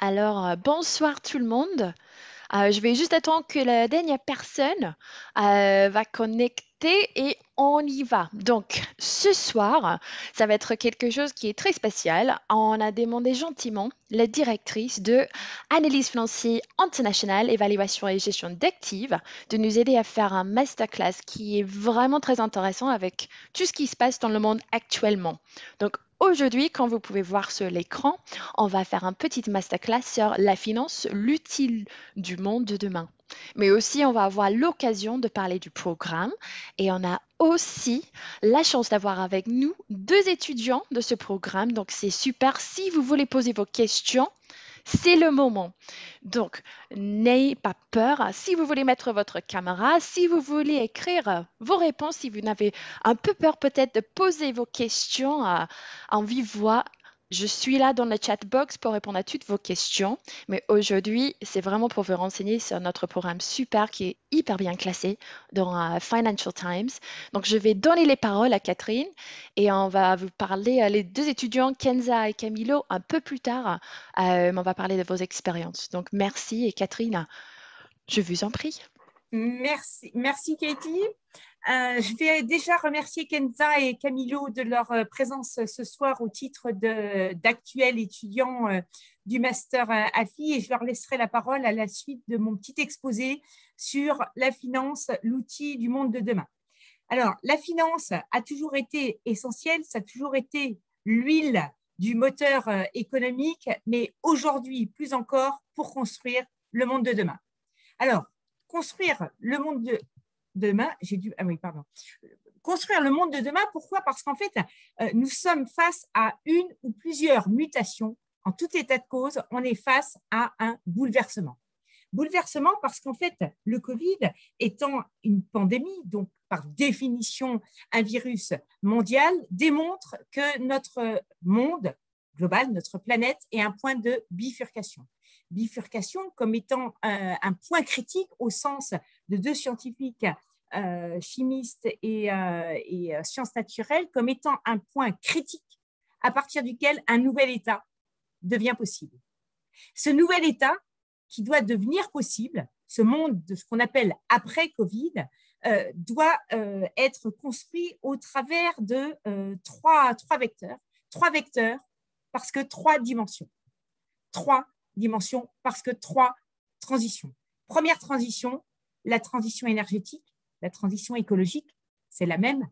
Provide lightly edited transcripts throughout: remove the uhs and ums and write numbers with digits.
Alors, bonsoir tout le monde. Je vais juste attendre que la dernière personne va connecter et on y va. Donc, ce soir, ça va être quelque chose qui est très spécial. On a demandé gentiment la directrice de Analyse financière internationale, évaluation et gestion d'actifs de nous aider à faire un masterclass qui est vraiment très intéressant avec tout ce qui se passe dans le monde actuellement. Donc, aujourd'hui, comme vous pouvez voir sur l'écran, on va faire un petit masterclass sur la finance, l'utile du monde de demain. Mais aussi, on va avoir l'occasion de parler du programme et on a aussi la chance d'avoir avec nous deux étudiants de ce programme. Donc, c'est super. Si vous voulez poser vos questions, c'est le moment. Donc, n'ayez pas peur. Si vous voulez mettre votre caméra, si vous voulez écrire vos réponses, si vous n'avez un peu peur peut-être de poser vos questions en vive voix, je suis là dans le chat box pour répondre à toutes vos questions. Mais aujourd'hui, c'est vraiment pour vous renseigner sur notre programme super qui est hyper bien classé dans Financial Times. Donc, je vais donner les paroles à Catherine et on va vous parler, les deux étudiants, Kenza et Camilo, un peu plus tard. On va parler de vos expériences. Donc, merci et Catherine, je vous en prie. Merci Katie. Je vais déjà remercier Kenza et Camilo de leur présence ce soir au titre d'actuels étudiants du master AFI et je leur laisserai la parole à la suite de mon petit exposé sur la finance, l'outil du monde de demain. Alors, la finance a toujours été essentielle, ça a toujours été l'huile du moteur économique, mais aujourd'hui, plus encore, pour construire le monde de demain. Alors, construire le monde de demain, construire le monde de demain, pourquoi? Parce qu'en fait, nous sommes face à une ou plusieurs mutations. En tout état de cause, on est face à un bouleversement. Bouleversement parce qu'en fait, le Covid étant une pandémie, donc par définition un virus mondial, démontre que notre monde global, notre planète, est un point de bifurcation. Bifurcation comme étant un point critique au sens de deux scientifiques chimistes et sciences naturelles, comme étant un point critique à partir duquel un nouvel état devient possible. Ce nouvel état qui doit devenir possible, ce monde de ce qu'on appelle après-Covid, doit être construit au travers de trois vecteurs. Trois vecteurs parce que trois dimensions. Trois dimensions parce que trois transitions. Première transition, la transition énergétique, la transition écologique, c'est la même.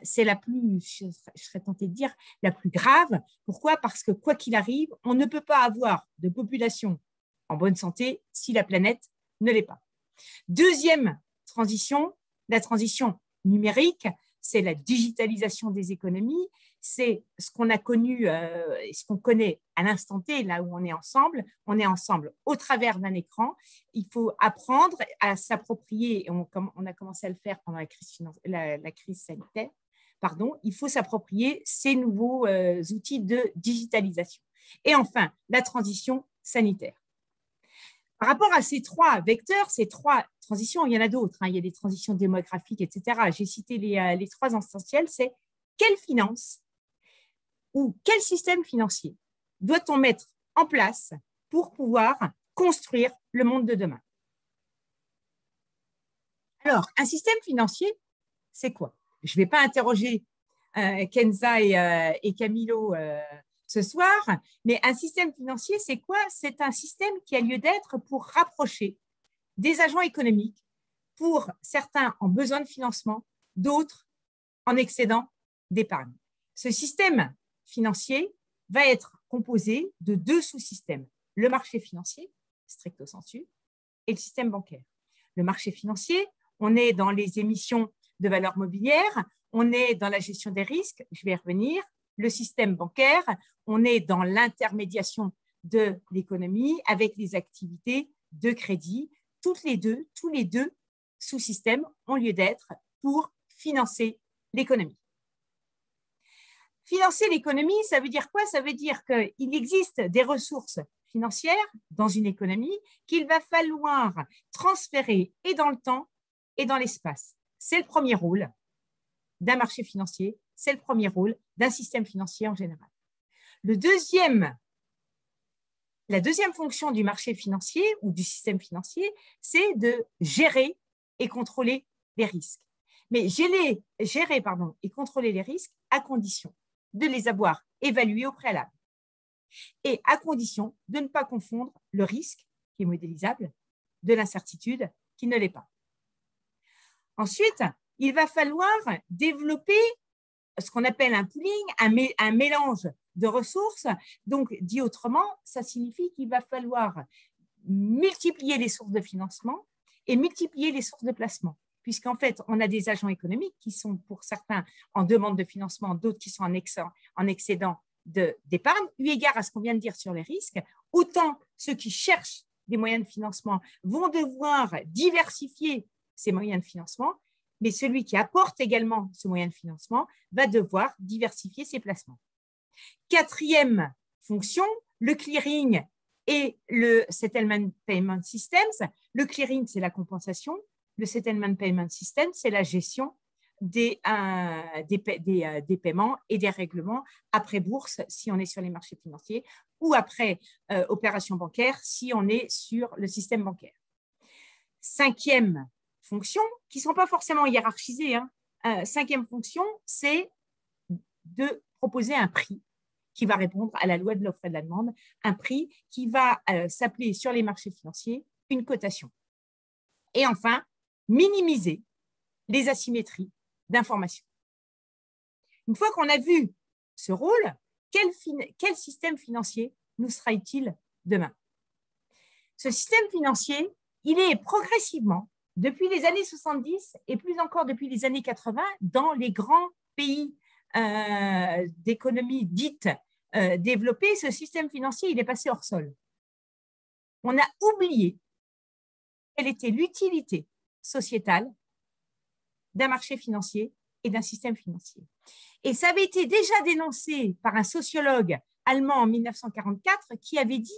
C'est la plus, je serais tentée de dire, la plus grave. Pourquoi? Parce que quoi qu'il arrive, on ne peut pas avoir de population en bonne santé si la planète ne l'est pas. Deuxième transition, la transition numérique, c'est la digitalisation des économies, c'est ce qu'on a connu, ce qu'on connaît à l'instant T, là où on est ensemble au travers d'un écran. Il faut apprendre à s'approprier, et on a commencé à le faire pendant la crise sanitaire, il faut s'approprier ces nouveaux outils de digitalisation. Et enfin, la transition sanitaire. Par rapport à ces trois vecteurs, ces trois transitions, il y en a d'autres, il y a des transitions démographiques, etc. J'ai cité les trois essentiels, c'est quelle finance ou quel système financier doit-on mettre en place pour pouvoir construire le monde de demain? Alors, un système financier, c'est quoi? Je ne vais pas interroger Kenza et Camilo ce soir, mais un système financier, c'est quoi? C'est un système qui a lieu d'être pour rapprocher des agents économiques, pour certains en besoin de financement, d'autres en excédent d'épargne. Ce système financier va être composé de deux sous-systèmes, le marché financier, stricto sensu, et le système bancaire. Le marché financier, on est dans les émissions de valeurs mobilières, on est dans la gestion des risques, je vais y revenir. Le système bancaire, on est dans l'intermédiation de l'économie avec les activités de crédit. Tous les deux sous-systèmes ont lieu d'être pour financer l'économie. Financer l'économie, ça veut dire quoi? Ça veut dire qu'il existe des ressources financières dans une économie qu'il va falloir transférer et dans le temps et dans l'espace. C'est le premier rôle d'un marché financier, c'est le premier rôle d'un système financier en général. La deuxième fonction du marché financier ou du système financier, c'est de gérer et contrôler les risques. Mais gérer et contrôler les risques à condition de les avoir évalués au préalable et à condition de ne pas confondre le risque, qui est modélisable, de l'incertitude, qui ne l'est pas. Ensuite, il va falloir développer ce qu'on appelle un pooling, un mélange de ressources. Donc, dit autrement, ça signifie qu'il va falloir multiplier les sources de financement et multiplier les sources de placement, puisqu'en fait, on a des agents économiques qui sont pour certains en demande de financement, d'autres qui sont en excédent d'épargne. Eu égard à ce qu'on vient de dire sur les risques, autant ceux qui cherchent des moyens de financement vont devoir diversifier ces moyens de financement, mais celui qui apporte également ce moyen de financement va devoir diversifier ses placements. Quatrième fonction, le clearing et le settlement payment systems. Le clearing, c'est la compensation. Le settlement payment system, c'est la gestion des paiements et des règlements après bourse si on est sur les marchés financiers ou après opération bancaire si on est sur le système bancaire. Cinquième fonction, qui ne sont pas forcément hiérarchisées, cinquième fonction, c'est de proposer un prix qui va répondre à la loi de l'offre et de la demande, un prix qui va s'appeler sur les marchés financiers une cotation. Et enfin, minimiser les asymétries d'information. Une fois qu'on a vu ce rôle, quel système financier nous sera utile demain? Ce système financier, il est progressivement, depuis les années 70 et plus encore depuis les années 80, dans les grands pays d'économie dite développée, ce système financier, il est passé hors sol. On a oublié quelle était l'utilité sociétale d'un marché financier et d'un système financier. Et ça avait été déjà dénoncé par un sociologue allemand en 1944 qui avait dit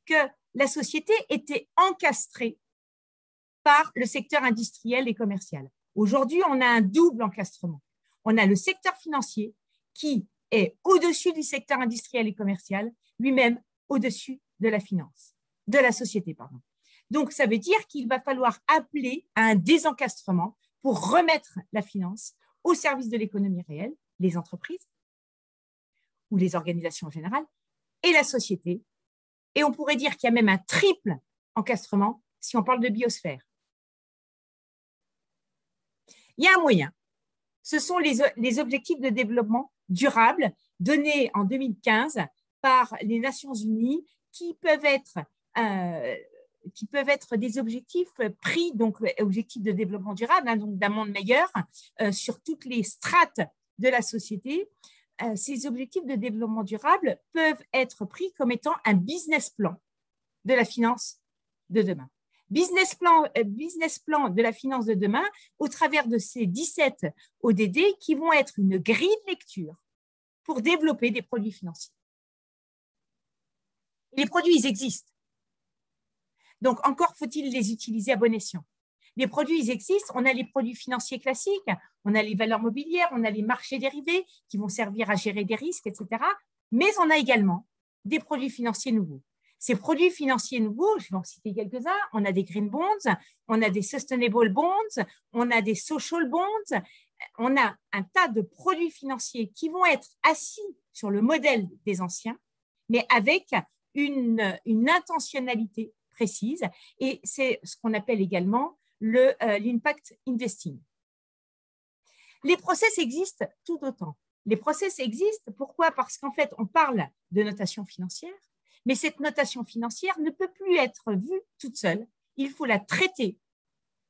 que la société était encastrée par le secteur industriel et commercial. Aujourd'hui, on a un double encastrement. On a le secteur financier qui est au-dessus du secteur industriel et commercial, lui-même au-dessus de la finance, de la société, pardon. Donc, ça veut dire qu'il va falloir appeler à un désencastrement pour remettre la finance au service de l'économie réelle, les entreprises ou les organisations en général, et la société. Et on pourrait dire qu'il y a même un triple encastrement si on parle de biosphère. Il y a un moyen. Ce sont les objectifs de développement durable donnés en 2015 par les Nations Unies qui peuvent être des objectifs pris, donc objectifs de développement durable, donc d'un monde meilleur sur toutes les strates de la société. Ces objectifs de développement durable peuvent être pris comme étant un business plan de la finance de demain. Business plan de la finance de demain au travers de ces 17 ODD qui vont être une grille de lecture pour développer des produits financiers. Les produits, ils existent. Donc, encore faut-il les utiliser à bon escient. Les produits, ils existent. On a les produits financiers classiques, on a les valeurs mobilières, on a les marchés dérivés qui vont servir à gérer des risques, etc. Mais on a également des produits financiers nouveaux. Ces produits financiers nouveaux, je vais en citer quelques-uns, on a des green bonds, on a des sustainable bonds, on a des social bonds, on a un tas de produits financiers qui vont être assis sur le modèle des anciens, mais avec une intentionnalité précise, et c'est ce qu'on appelle également l'impact investing. Les process existent tout autant. Les process existent, pourquoi? Parce qu'en fait, on parle de notation financière, mais cette notation financière ne peut plus être vue toute seule. Il faut la traiter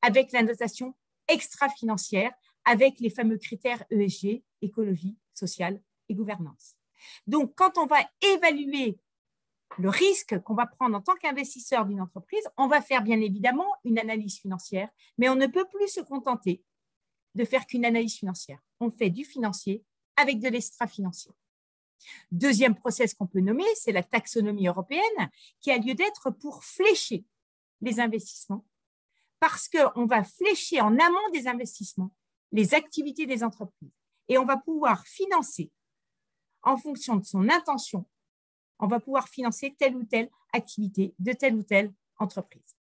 avec la notation extra-financière, avec les fameux critères ESG, écologie, sociale et gouvernance. Donc, quand on va évaluer le risque qu'on va prendre en tant qu'investisseur d'une entreprise, on va faire bien évidemment une analyse financière, mais on ne peut plus se contenter de faire qu'une analyse financière. On fait du financier avec de l'extra-financier. Deuxième process qu'on peut nommer, c'est la taxonomie européenne qui a lieu d'être pour flécher les investissements parce qu'on va flécher en amont des investissements les activités des entreprises et on va pouvoir financer en fonction de son intention, on va pouvoir financer telle ou telle activité de telle ou telle entreprise.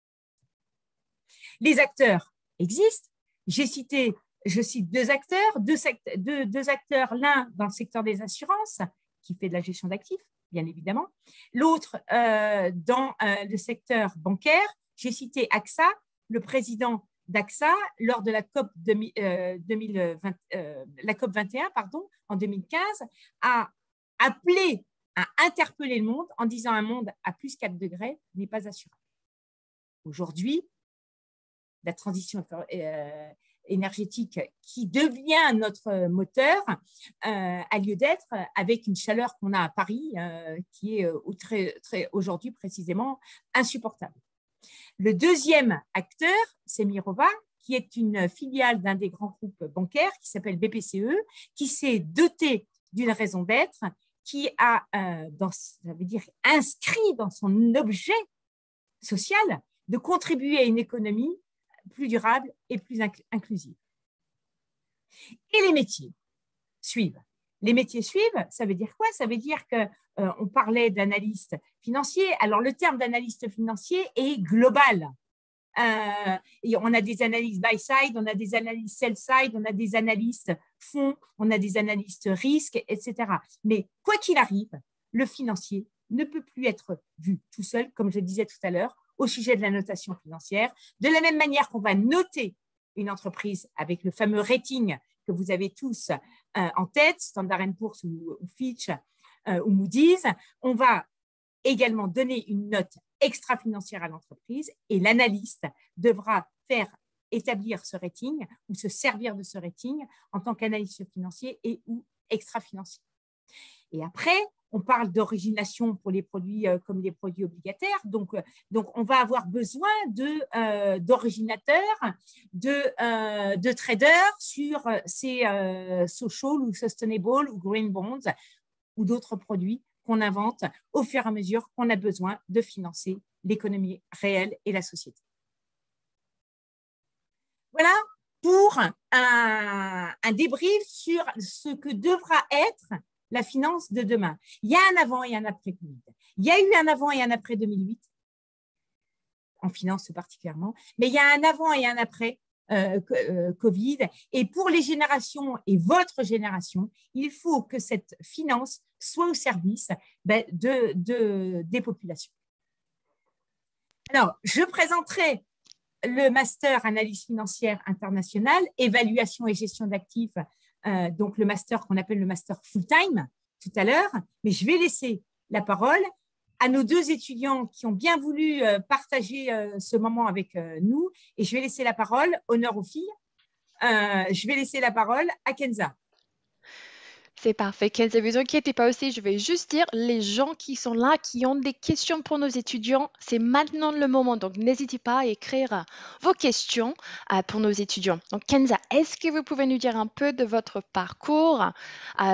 Les acteurs existent. Je cite deux acteurs, deux acteurs, l'un dans le secteur des assurances, qui fait de la gestion d'actifs, bien évidemment, l'autre dans le secteur bancaire. J'ai cité AXA, le président d'AXA, lors de la COP, la COP 21 en 2015, a appelé à interpeller le monde en disant un monde à plus 4 degrés n'est pas assurable. Aujourd'hui, la transition énergétique qui devient notre moteur a lieu d'être avec une chaleur qu'on a à Paris qui est aujourd'hui précisément insupportable. Le deuxième acteur, c'est Mirova, qui est une filiale d'un des grands groupes bancaires qui s'appelle BPCE, qui s'est doté d'une raison d'être, qui a ça veut dire inscrit dans son objet social de contribuer à une économie plus durable et plus inclusive. Et les métiers suivent. Les métiers suivent, ça veut dire quoi? Ça veut dire qu'on parlait d'analyste financier. Alors, le terme d'analyste financier est global. Et on a des analystes buy-side, on a des analystes sell-side, on a des analystes fonds, on a des analystes risques, etc. Mais quoi qu'il arrive, le financier ne peut plus être vu tout seul, comme je le disais tout à l'heure, au sujet de la notation financière. De la même manière qu'on va noter une entreprise avec le fameux rating que vous avez tous en tête, Standard & Poor's ou Fitch ou Moody's, on va également donner une note extra-financière à l'entreprise et l'analyste devra faire établir ce rating ou se servir de ce rating en tant qu'analyste financier et ou extra-financier. Et après, on parle d'origination pour les produits comme les produits obligataires. Donc, on va avoir besoin d'originateurs, de traders sur ces social ou sustainable ou green bonds ou d'autres produits qu'on invente au fur et à mesure qu'on a besoin de financer l'économie réelle et la société. Voilà pour un débrief sur ce que devra être la finance de demain. Il y a un avant et un après Covid. Il y a eu un avant et un après 2008, en finance particulièrement, mais il y a un avant et un après Covid. Et pour les générations et votre génération, il faut que cette finance soit au service des populations. Alors, je présenterai le master analyse financière internationale, évaluation et gestion d'actifs, donc le master qu'on appelle le master full-time tout à l'heure, mais je vais laisser la parole à nos deux étudiants qui ont bien voulu partager ce moment avec nous, et je vais laisser la parole, honneur aux filles, je vais laisser la parole à Kenza. C'est parfait. Kenza, ne vous inquiétez pas aussi, je vais juste dire, les gens qui sont là, qui ont des questions pour nos étudiants, c'est maintenant le moment. Donc, n'hésitez pas à écrire vos questions pour nos étudiants. Donc, Kenza, est-ce que vous pouvez nous dire un peu de votre parcours,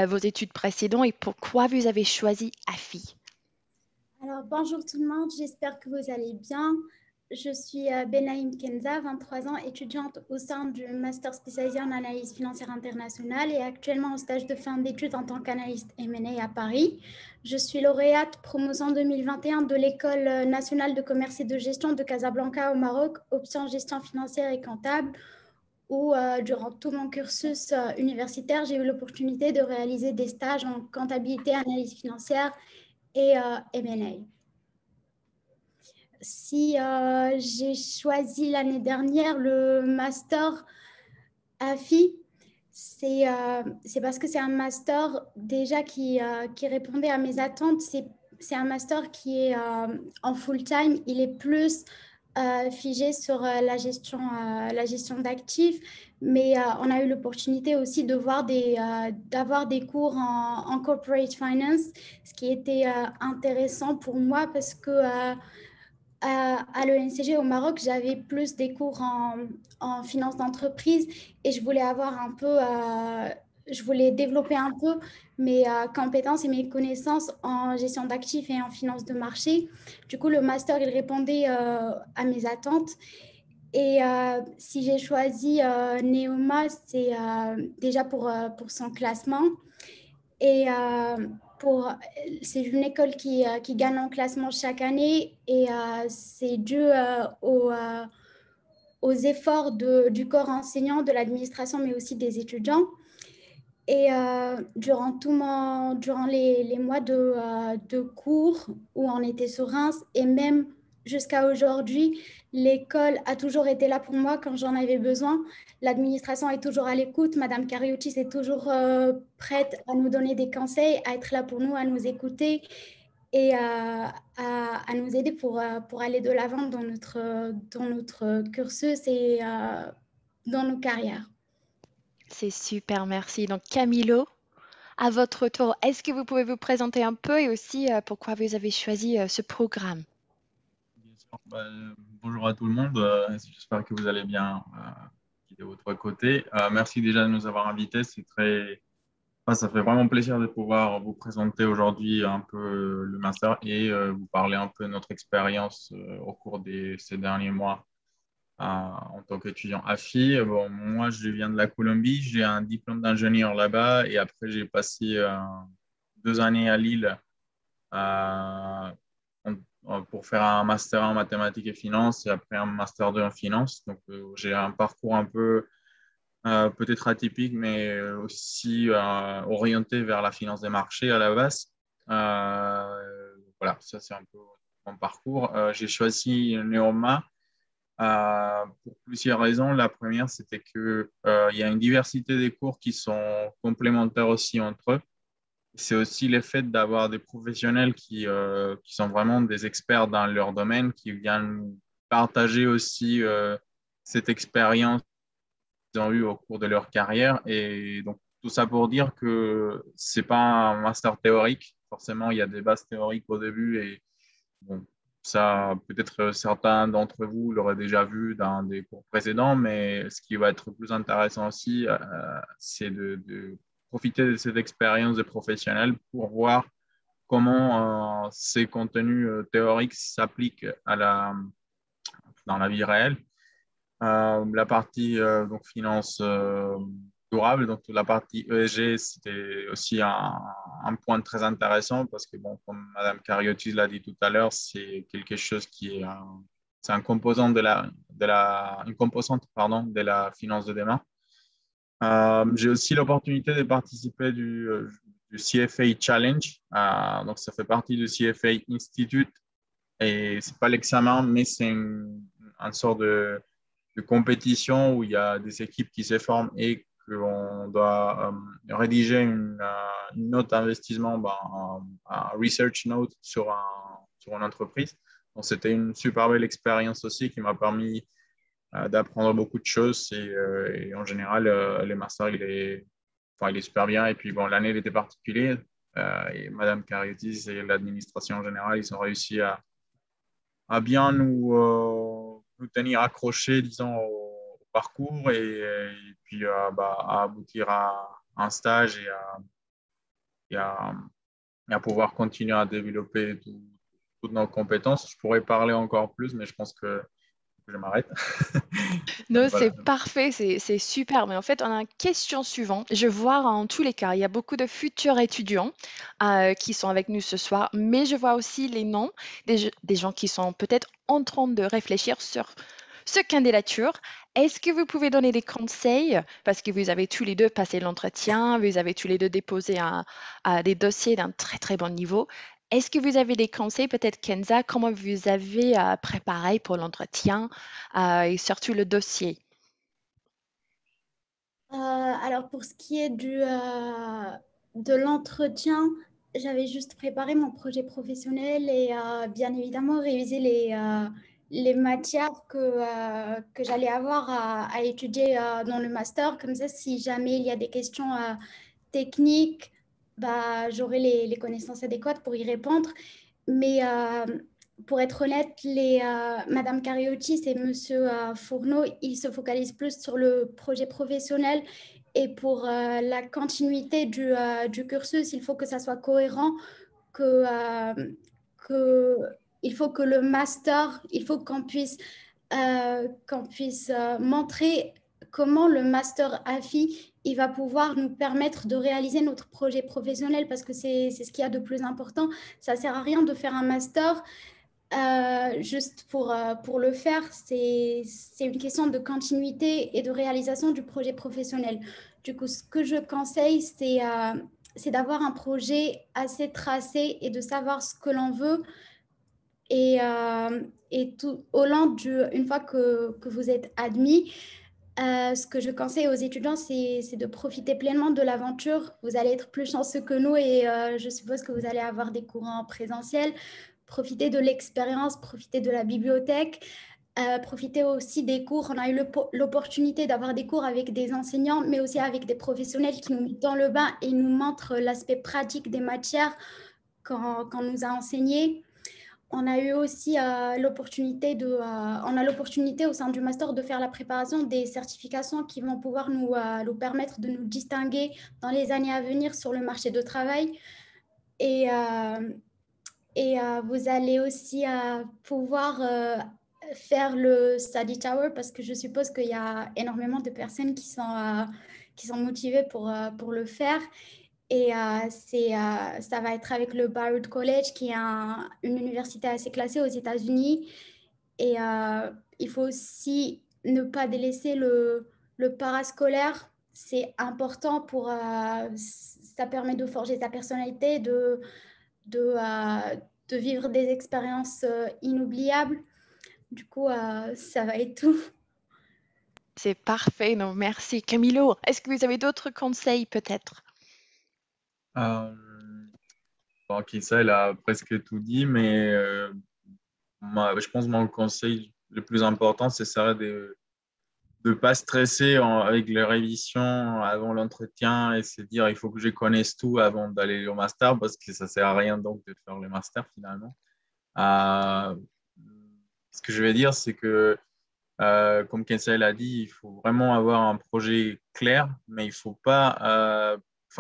vos études précédentes et pourquoi vous avez choisi AFI? Alors, bonjour tout le monde, j'espère que vous allez bien. Je suis Benaïm Kenza, 23 ans, étudiante au sein du master spécialisé en analyse financière internationale et actuellement en stage de fin d'études en tant qu'analyste M&A à Paris. Je suis lauréate promotion 2021 de l'École nationale de commerce et de gestion de Casablanca au Maroc, option gestion financière et comptable, où durant tout mon cursus universitaire, j'ai eu l'opportunité de réaliser des stages en comptabilité, analyse financière et M&A. Si j'ai choisi l'année dernière le master AFI, c'est parce que c'est un master déjà qui répondait à mes attentes. C'est un master qui est en full-time. Il est plus figé sur la gestion d'actifs, mais on a eu l'opportunité aussi de voir d'avoir des cours en corporate finance, ce qui était intéressant pour moi parce que à l'ENCG au Maroc, j'avais plus des cours en finance d'entreprise et je voulais avoir un peu, je voulais développer un peu mes compétences et mes connaissances en gestion d'actifs et en finance de marché. Du coup, le master, il répondait à mes attentes. Et si j'ai choisi Neoma, c'est déjà pour son classement. Et c'est une école qui gagne en classement chaque année et c'est dû aux efforts du corps enseignant, de l'administration, mais aussi des étudiants. Et durant les mois de cours où on était sur Reims et même jusqu'à aujourd'hui, l'école a toujours été là pour moi quand j'en avais besoin. L'administration est toujours à l'écoute. Madame Cariotis est toujours prête à nous donner des conseils, à être là pour nous, à nous écouter et à nous aider pour aller de l'avant dans notre cursus et dans nos carrières. C'est super, merci. Donc Camilo, à votre tour, est-ce que vous pouvez vous présenter un peu et aussi pourquoi vous avez choisi ce programme? Bien sûr. Bonjour à tout le monde. J'espère que vous allez bien de votre côté. Merci déjà de nous avoir invités. Ça fait vraiment plaisir de pouvoir vous présenter aujourd'hui un peu le master et vous parler un peu de notre expérience au cours de ces derniers mois en tant qu'étudiant AFI. Bon, moi, je viens de la Colombie. J'ai un diplôme d'ingénieur là-bas et après, j'ai passé 2 années à Lille pour faire un master en mathématiques et finances et après un master 2 en finance. Donc, j'ai un parcours un peu peut-être atypique, mais aussi orienté vers la finance des marchés à la base. Voilà, ça c'est un peu mon parcours. J'ai choisi Neoma pour plusieurs raisons. La première, c'était qu'il y a une diversité des cours qui sont complémentaires aussi entre eux. C'est aussi le fait d'avoir des professionnels qui sont vraiment des experts dans leur domaine, qui viennent partager aussi cette expérience qu'ils ont eue au cours de leur carrière. Et donc, tout ça pour dire que ce n'est pas un master théorique. Forcément, il y a des bases théoriques au début et bon, ça, peut-être certains d'entre vous l'auraient déjà vu dans des cours précédents, mais ce qui va être plus intéressant aussi, c'est de profiter de cette expérience de professionnel pour voir comment ces contenus théoriques s'appliquent dans la vie réelle. La partie donc finance durable, donc la partie ESG, c'était aussi un point très intéressant parce que, bon, comme Madame Cariotis l'a dit tout à l'heure, c'est quelque chose qui est c'est un composant une composante, pardon, de la finance de demain. J'ai aussi l'opportunité de participer du CFA Challenge. Donc, ça fait partie du CFA Institute et c'est pas l'examen, mais c'est une sorte de compétition où il y a des équipes qui se forment et qu'on doit rédiger une note d'investissement, un research note sur une entreprise. Donc, c'était une super belle expérience aussi qui m'a permis d'apprendre beaucoup de choses et en général, le master, il est super bien. Et puis, bon, l'année, elle était particulière et Madame Cariotis et l'administration en général, ils ont réussi à bien nous tenir accrochés, disons, au parcours et puis à aboutir à un stage et à pouvoir continuer à développer toutes nos compétences. Je pourrais parler encore plus, mais je pense que je m'arrête. Non, Voilà. c'est parfait, c'est super. Mais en fait, on a une question suivante. Je vois en tous les cas, il y a beaucoup de futurs étudiants qui sont avec nous ce soir, mais je vois aussi les noms des gens qui sont peut-être en train de réfléchir sur ce candidature. Est-ce que vous pouvez donner des conseils, parce que vous avez tous les deux passé l'entretien, vous avez tous les deux déposé des dossiers d'un très très bon niveau. Est-ce que vous avez des conseils, peut-être Kenza, comment vous avez préparé pour l'entretien et surtout le dossier? Alors, pour ce qui est de l'entretien, j'avais juste préparé mon projet professionnel et bien évidemment révisé les matières que j'allais avoir à étudier dans le master. Comme ça, si jamais il y a des questions techniques, j'aurai les connaissances adéquates pour y répondre. Mais pour être honnête, Madame Cariotis et Monsieur Fourneau, ils se focalisent plus sur le projet professionnel et pour la continuité du cursus, il faut que ça soit cohérent, que, que il faut que le master, il faut qu'on puisse montrer comment le master AFI il va pouvoir nous permettre de réaliser notre projet professionnel parce que c'est ce qu'il y a de plus important. Ça ne sert à rien de faire un master juste pour le faire. C'est une question de continuité et de réalisation du projet professionnel. Du coup, ce que je conseille, c'est d'avoir un projet assez tracé et de savoir ce que l'on veut. Et tout, une fois que vous êtes admis, ce que je conseille aux étudiants, c'est de profiter pleinement de l'aventure. Vous allez être plus chanceux que nous et je suppose que vous allez avoir des cours en présentiel. Profitez de l'expérience, profitez de la bibliothèque, profitez aussi des cours. On a eu l'opportunité d'avoir des cours avec des enseignants, mais aussi avec des professionnels qui nous mettent dans le bain et nous montrent l'aspect pratique des matières qu'on nous a enseignées. On a eu aussi on a l'opportunité au sein du master de faire la préparation des certifications qui vont pouvoir nous permettre de nous distinguer dans les années à venir sur le marché du travail. Et, vous allez aussi pouvoir faire le study tower parce que je suppose qu'il y a énormément de personnes qui sont motivées pour le faire. Et ça va être avec le Barrett College, qui est une université assez classée aux États-Unis. Et il faut aussi ne pas délaisser le parascolaire. C'est important ça permet de forger sa personnalité, de vivre des expériences inoubliables. Du coup, ça va être tout. C'est parfait, non, merci. Camilo, est-ce que vous avez d'autres conseils peut-être? Euh, bon, Kissa, elle a presque tout dit, mais je pense que mon conseil le plus important, ce serait de ne pas stresser avec les révisions avant l'entretien et se dire il faut que je connaisse tout avant d'aller au master parce que ça ne sert à rien donc de faire le master finalement. Euh, Ce que je vais dire, c'est que, comme Kessa l'a dit, il faut vraiment avoir un projet clair, mais il faut pas,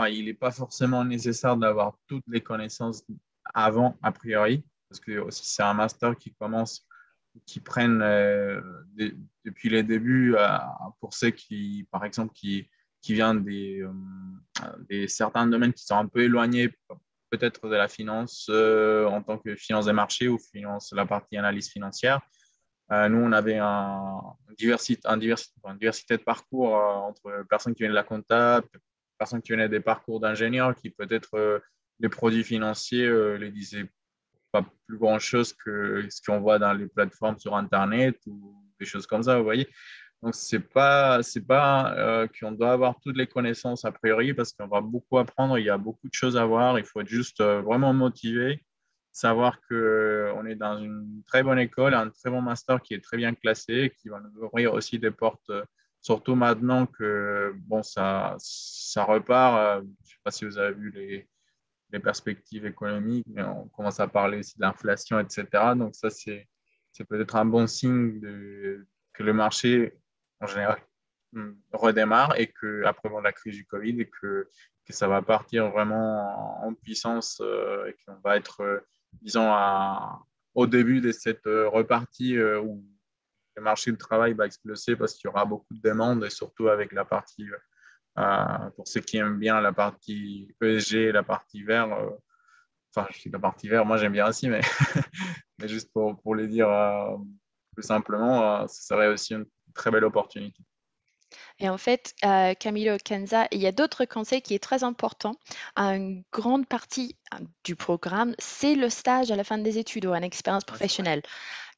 il n'est pas forcément nécessaire d'avoir toutes les connaissances avant, a priori, parce que aussi c'est un master qui commence, qui prennent depuis les débuts, pour ceux qui, par exemple, qui viennent des certains domaines qui sont un peu éloignés peut-être de la finance en tant que finance des marchés ou finance, la partie analyse financière. Nous, on avait une diversité de parcours entre personnes qui viennent de la compta, personnes qui venaient des parcours d'ingénieurs, qui peut-être les produits financiers les disaient pas plus grand-chose que ce qu'on voit dans les plateformes sur Internet ou des choses comme ça, vous voyez. Donc, c'est pas qu'on doit avoir toutes les connaissances a priori parce qu'on va beaucoup apprendre, il y a beaucoup de choses à voir, il faut être juste vraiment motivé, savoir qu'on est dans une très bonne école, un très bon master qui est très bien classé, qui va nous ouvrir aussi des portes, surtout maintenant que bon, ça repart. Je ne sais pas si vous avez vu les perspectives économiques, mais on commence à parler aussi de l'inflation, etc. Donc ça, c'est peut-être un bon signe que le marché, en général, redémarre et qu'après la crise du Covid, et que ça va partir vraiment en puissance et qu'on va être, disons, au début de cette repartie où le marché du travail va exploser parce qu'il y aura beaucoup de demandes et surtout avec la partie pour ceux qui aiment bien la partie ESG, la partie vert, la partie vert, moi j'aime bien aussi, mais, mais juste pour les dire plus simplement, ce serait aussi une très belle opportunité. Et en fait, Camilo Kenza, il y a d'autres conseils qui est très important. Une grande partie du programme, c'est le stage à la fin des études ou une expérience professionnelle.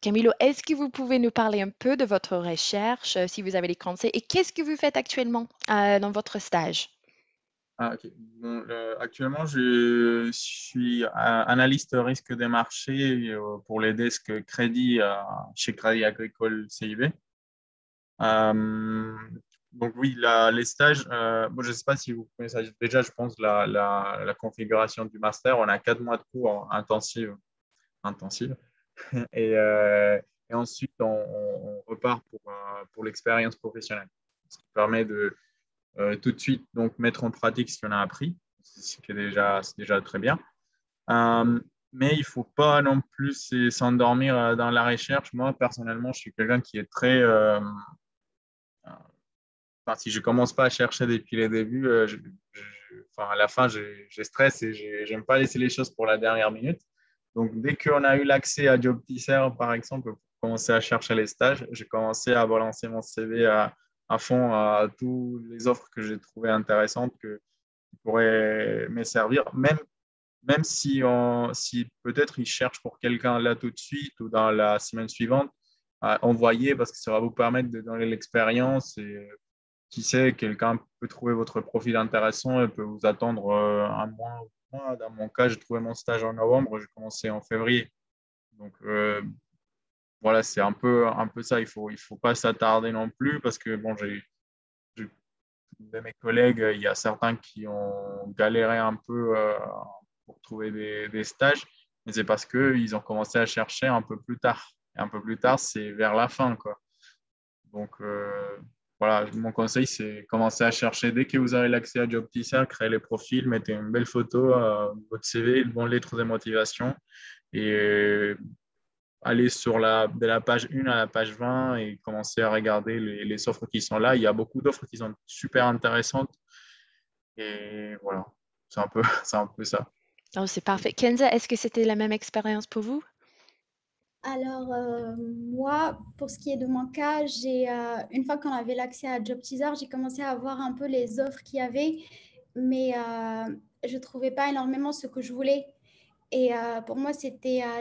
Camilo, est-ce que vous pouvez nous parler un peu de votre recherche, si vous avez des conseils, et qu'est-ce que vous faites actuellement dans votre stage? Ok. Bon, actuellement, je suis analyste risque des marchés pour les desks crédit chez Crédit Agricole CIB. Donc oui, les stages, je ne sais pas si vous connaissez déjà, je pense, la configuration du master. On a 4 mois de cours intensifs. Et, et ensuite, on repart pour l'expérience professionnelle, ce qui permet de tout de suite donc, mettre en pratique ce qu'on a appris, c'est déjà très bien. Mais il ne faut pas non plus s'endormir dans la recherche. Moi, personnellement, je suis quelqu'un qui est très enfin, si je commence pas à chercher depuis le début, enfin, à la fin, je stresse et j'aime pas laisser les choses pour la dernière minute. Donc, dès qu'on a eu l'accès à Job Teaser, par exemple, pour commencer à chercher les stages, j'ai commencé à balancer mon CV à fond à toutes les offres que j'ai trouvées intéressantes qui pourraient me servir, même si peut-être ils cherchent pour quelqu'un là tout de suite ou dans la semaine suivante, envoyer parce que ça va vous permettre de donner l'expérience et qui sait, quelqu'un peut trouver votre profil intéressant et peut vous attendre un mois ou 2 mois. Dans mon cas, j'ai trouvé mon stage en novembre, j'ai commencé en février. Donc voilà, c'est un peu ça. Il faut pas s'attarder non plus parce que bon, j'ai de mes collègues, il y a certains qui ont galéré un peu pour trouver des stages, mais c'est parce qu'ils ont commencé à chercher un peu plus tard. Et un peu plus tard, c'est vers la fin, quoi. Donc, voilà, mon conseil, c'est commencer à chercher dès que vous avez l'accès à Job Teaser, créer les profils, mettez une belle photo, votre CV, une bonne lettre de motivation et aller de la page 1 à la page 20 et commencer à regarder les offres qui sont là. Il y a beaucoup d'offres qui sont super intéressantes et voilà, c'est un peu ça. Oh, c'est parfait. Kenza, est-ce que c'était la même expérience pour vous? Alors, moi, pour ce qui est de mon cas, une fois qu'on avait l'accès à Job Teaser, j'ai commencé à voir un peu les offres qu'il y avait, mais je ne trouvais pas énormément ce que je voulais. Et pour moi,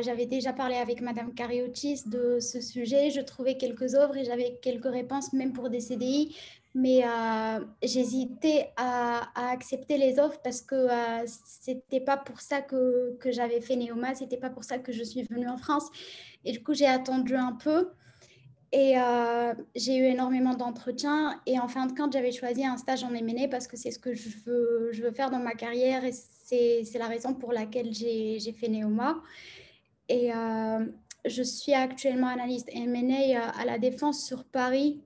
j'avais déjà parlé avec Madame Cariotis de ce sujet. Je trouvais quelques offres et j'avais quelques réponses, même pour des CDI. Mais j'hésitais à accepter les offres parce que c'était pas pour ça que j'avais fait Neoma, c'était pas pour ça que je suis venue en France. Et du coup, j'ai attendu un peu. Et j'ai eu énormément d'entretiens. Et en fin de compte, j'avais choisi un stage en M&A parce que c'est ce que je veux faire dans ma carrière. Et c'est la raison pour laquelle j'ai fait Neoma. Et je suis actuellement analyste M&A à la Défense sur Paris.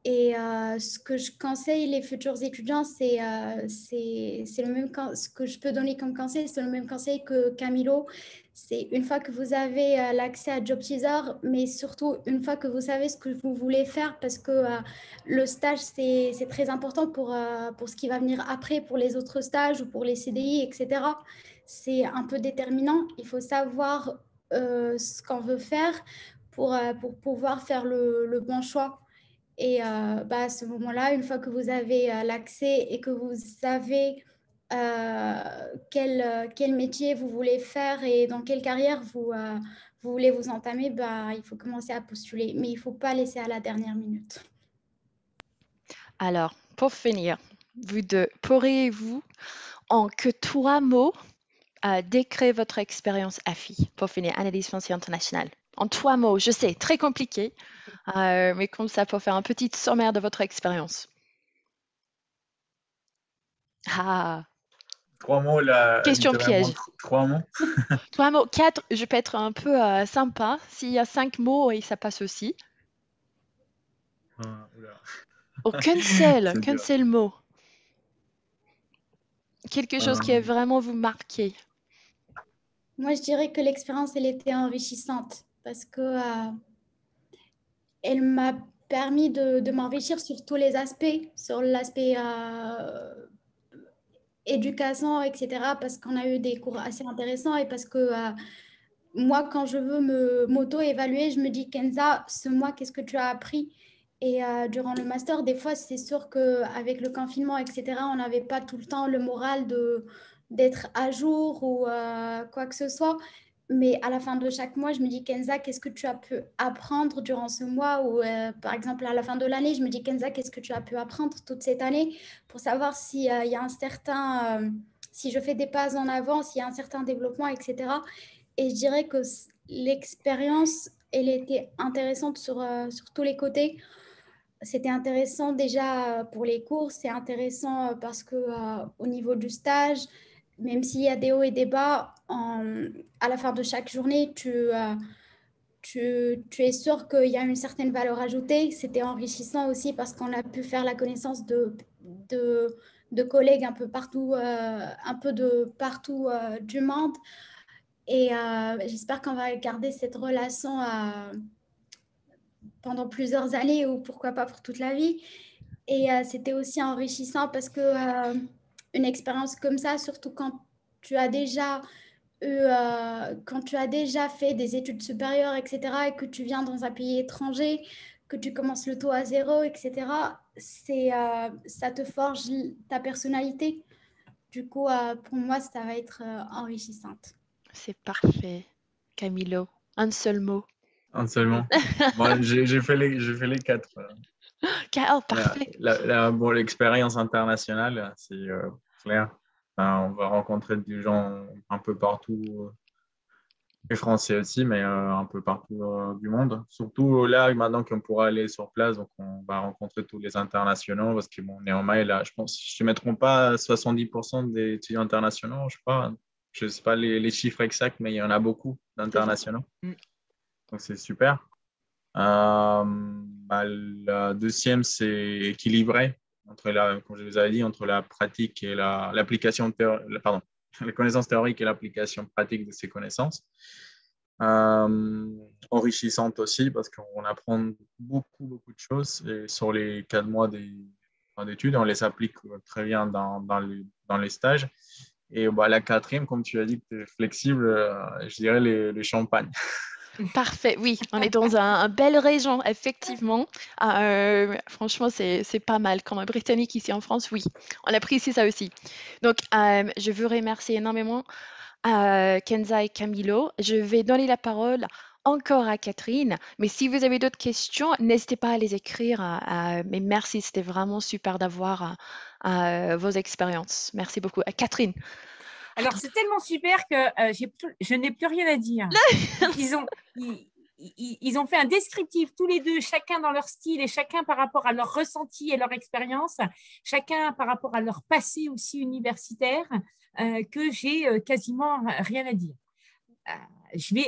Et ce que je conseille les futurs étudiants, c'est le même ce que je peux donner comme conseil, c'est le même conseil que Camilo. C'est une fois que vous avez l'accès à Job Teaser, mais surtout une fois que vous savez ce que vous voulez faire, parce que le stage, c'est très important pour ce qui va venir après, pour les autres stages ou pour les CDI, etc. C'est un peu déterminant. Il faut savoir ce qu'on veut faire pour pouvoir faire le bon choix. Et à ce moment-là, une fois que vous avez l'accès et que vous savez quel métier vous voulez faire et dans quelle carrière vous voulez vous entamer, il faut commencer à postuler. Mais il ne faut pas laisser à la dernière minute. Alors, pour finir, vous deux, pourriez-vous, en que 3 mots, décrire votre expérience AFI pour finir, analyse financière internationale? En 3 mots, je sais, très compliqué, mais comme ça, pour faire un petit sommaire de votre expérience. Ah, 3 mots, question littéralement piège. 3 mots. 3 mots, 4, je peux être un peu sympa. S'il y a 5 mots, et ça passe aussi. Oula, c'est Qu'un dur. seul mot. Quelque chose qui a Euh, vraiment vous marqué. Moi, je dirais que l'expérience, elle était enrichissante parce que elle m'a permis de m'enrichir sur tous les aspects, sur l'aspect éducation, etc. Parce qu'on a eu des cours assez intéressants et parce que moi, quand je veux m'auto-évaluer, je me dis, Kenza, ce mois, qu'est-ce que tu as appris? Et durant le master, des fois, c'est sûr qu'avec le confinement, etc., on n'avait pas tout le temps le moral d'être à jour ou quoi que ce soit. Mais à la fin de chaque mois, je me dis, Kenza, qu'est-ce que tu as pu apprendre durant ce mois? Ou par exemple, à la fin de l'année, je me dis, Kenza, qu'est-ce que tu as pu apprendre toute cette année pour savoir s'il y a un certain, si je fais des pas en avant, s'il y a un certain développement, etc. Et je dirais que l'expérience, elle était intéressante sur tous les côtés. C'était intéressant déjà pour les cours, c'est intéressant parce que au niveau du stage, même s'il y a des hauts et des bas, à la fin de chaque journée, tu es sûr qu'il y a une certaine valeur ajoutée. C'était enrichissant aussi parce qu'on a pu faire la connaissance de collègues un peu de partout du monde. Et j'espère qu'on va garder cette relation pendant plusieurs années ou pourquoi pas pour toute la vie. Et c'était aussi enrichissant parce que une expérience comme ça, surtout quand tu as déjà quand tu as déjà fait des études supérieures, etc., et que tu viens dans un pays étranger, que tu commences le tout à zéro, etc., ça te forge ta personnalité. Du coup, pour moi, ça va être enrichissante. C'est parfait. Camilo, un seul mot. Un seulement. Moi, j'ai fait les quatre. Oh, parfait. Bon, l'expérience internationale, c'est clair. Enfin, on va rencontrer des gens un peu partout, les Français aussi, mais un peu partout du monde. Surtout là, maintenant qu'on pourra aller sur place, donc on va rencontrer tous les internationaux parce que bon, Neoma est là. Je pense, si je ne me trompe pas, 70% des étudiants internationaux, je crois. Je ne sais pas les chiffres exacts, mais il y en a beaucoup d'internationaux. Donc c'est super. La deuxième, c'est équilibré entre comme je vous avais dit, entre la pratique et l'application pardon, les connaissances théoriques et l'application pratique de ces connaissances. Enrichissante aussi parce qu'on apprend beaucoup de choses et sur les 4 mois d'études, on les applique très bien dans les stages. Et la quatrième, comme tu as dit, tu es flexible, je dirais les champagnes. Parfait, oui, on est dans un belle région, effectivement. Franchement, c'est pas mal. Comme un Britannique ici en France, oui, on apprécie ça aussi. Donc, je veux remercier énormément Kenza et Camilo. Je vais donner la parole encore à Catherine, mais si vous avez d'autres questions, n'hésitez pas à les écrire. Mais merci, c'était vraiment super d'avoir vos expériences. Merci beaucoup. Catherine. Alors, c'est tellement super que je n'ai plus rien à dire. Ils ont fait un descriptif tous les deux, chacun dans leur style et chacun par rapport à leur ressenti et leur expérience, chacun par rapport à leur passé aussi universitaire, que j'ai quasiment rien à dire.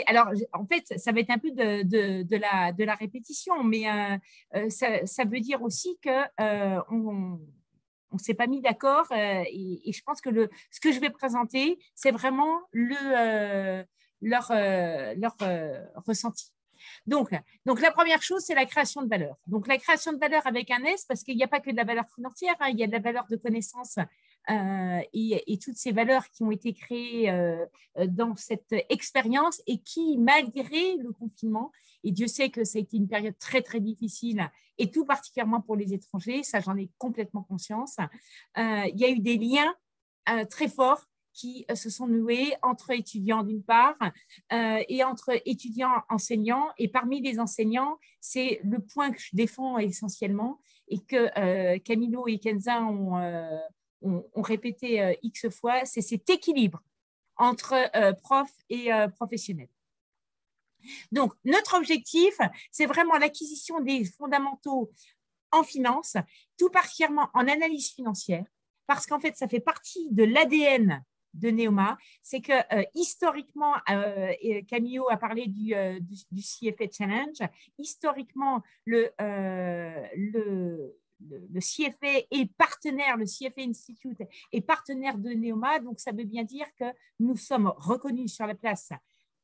Alors, en fait, ça va être un peu de la répétition, mais ça veut dire aussi que on s'est pas mis d'accord et je pense que ce que je vais présenter, c'est vraiment leur ressenti. Donc, la première chose, c'est la création de valeur. Donc, la création de valeur avec un S, parce qu'il n'y a pas que de la valeur financière, hein, il y a de la valeur de connaissance et toutes ces valeurs qui ont été créées dans cette expérience et qui, malgré le confinement, et Dieu sait que ça a été une période très, très difficile, et tout particulièrement pour les étrangers, ça j'en ai complètement conscience, il y a eu des liens très forts qui se sont noués entre étudiants d'une part et entre étudiants enseignants. Et parmi les enseignants, c'est le point que je défends essentiellement et que Camilo et Kenza ont répété X fois, c'est cet équilibre entre profs et professionnels. Donc, notre objectif, c'est vraiment l'acquisition des fondamentaux en finance, tout particulièrement en analyse financière, parce qu'en fait, ça fait partie de l'ADN de Neoma. C'est que historiquement, Camillo a parlé du CFA Challenge. Historiquement, le CFA est partenaire, le CFA Institute est partenaire de Neoma. Donc, ça veut bien dire que nous sommes reconnus sur la place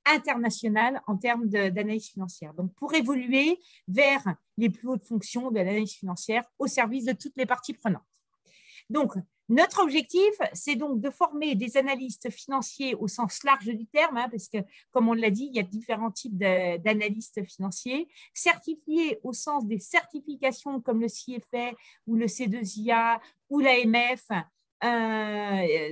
internationale en termes d'analyse financière. Donc, pour évoluer vers les plus hautes fonctions de l'analyse financière au service de toutes les parties prenantes. Donc, notre objectif, c'est donc de former des analystes financiers au sens large du terme, hein, parce que, comme on l'a dit, il y a différents types d'analystes financiers, certifiés au sens des certifications comme le CFA ou le C2IA ou l'AMF.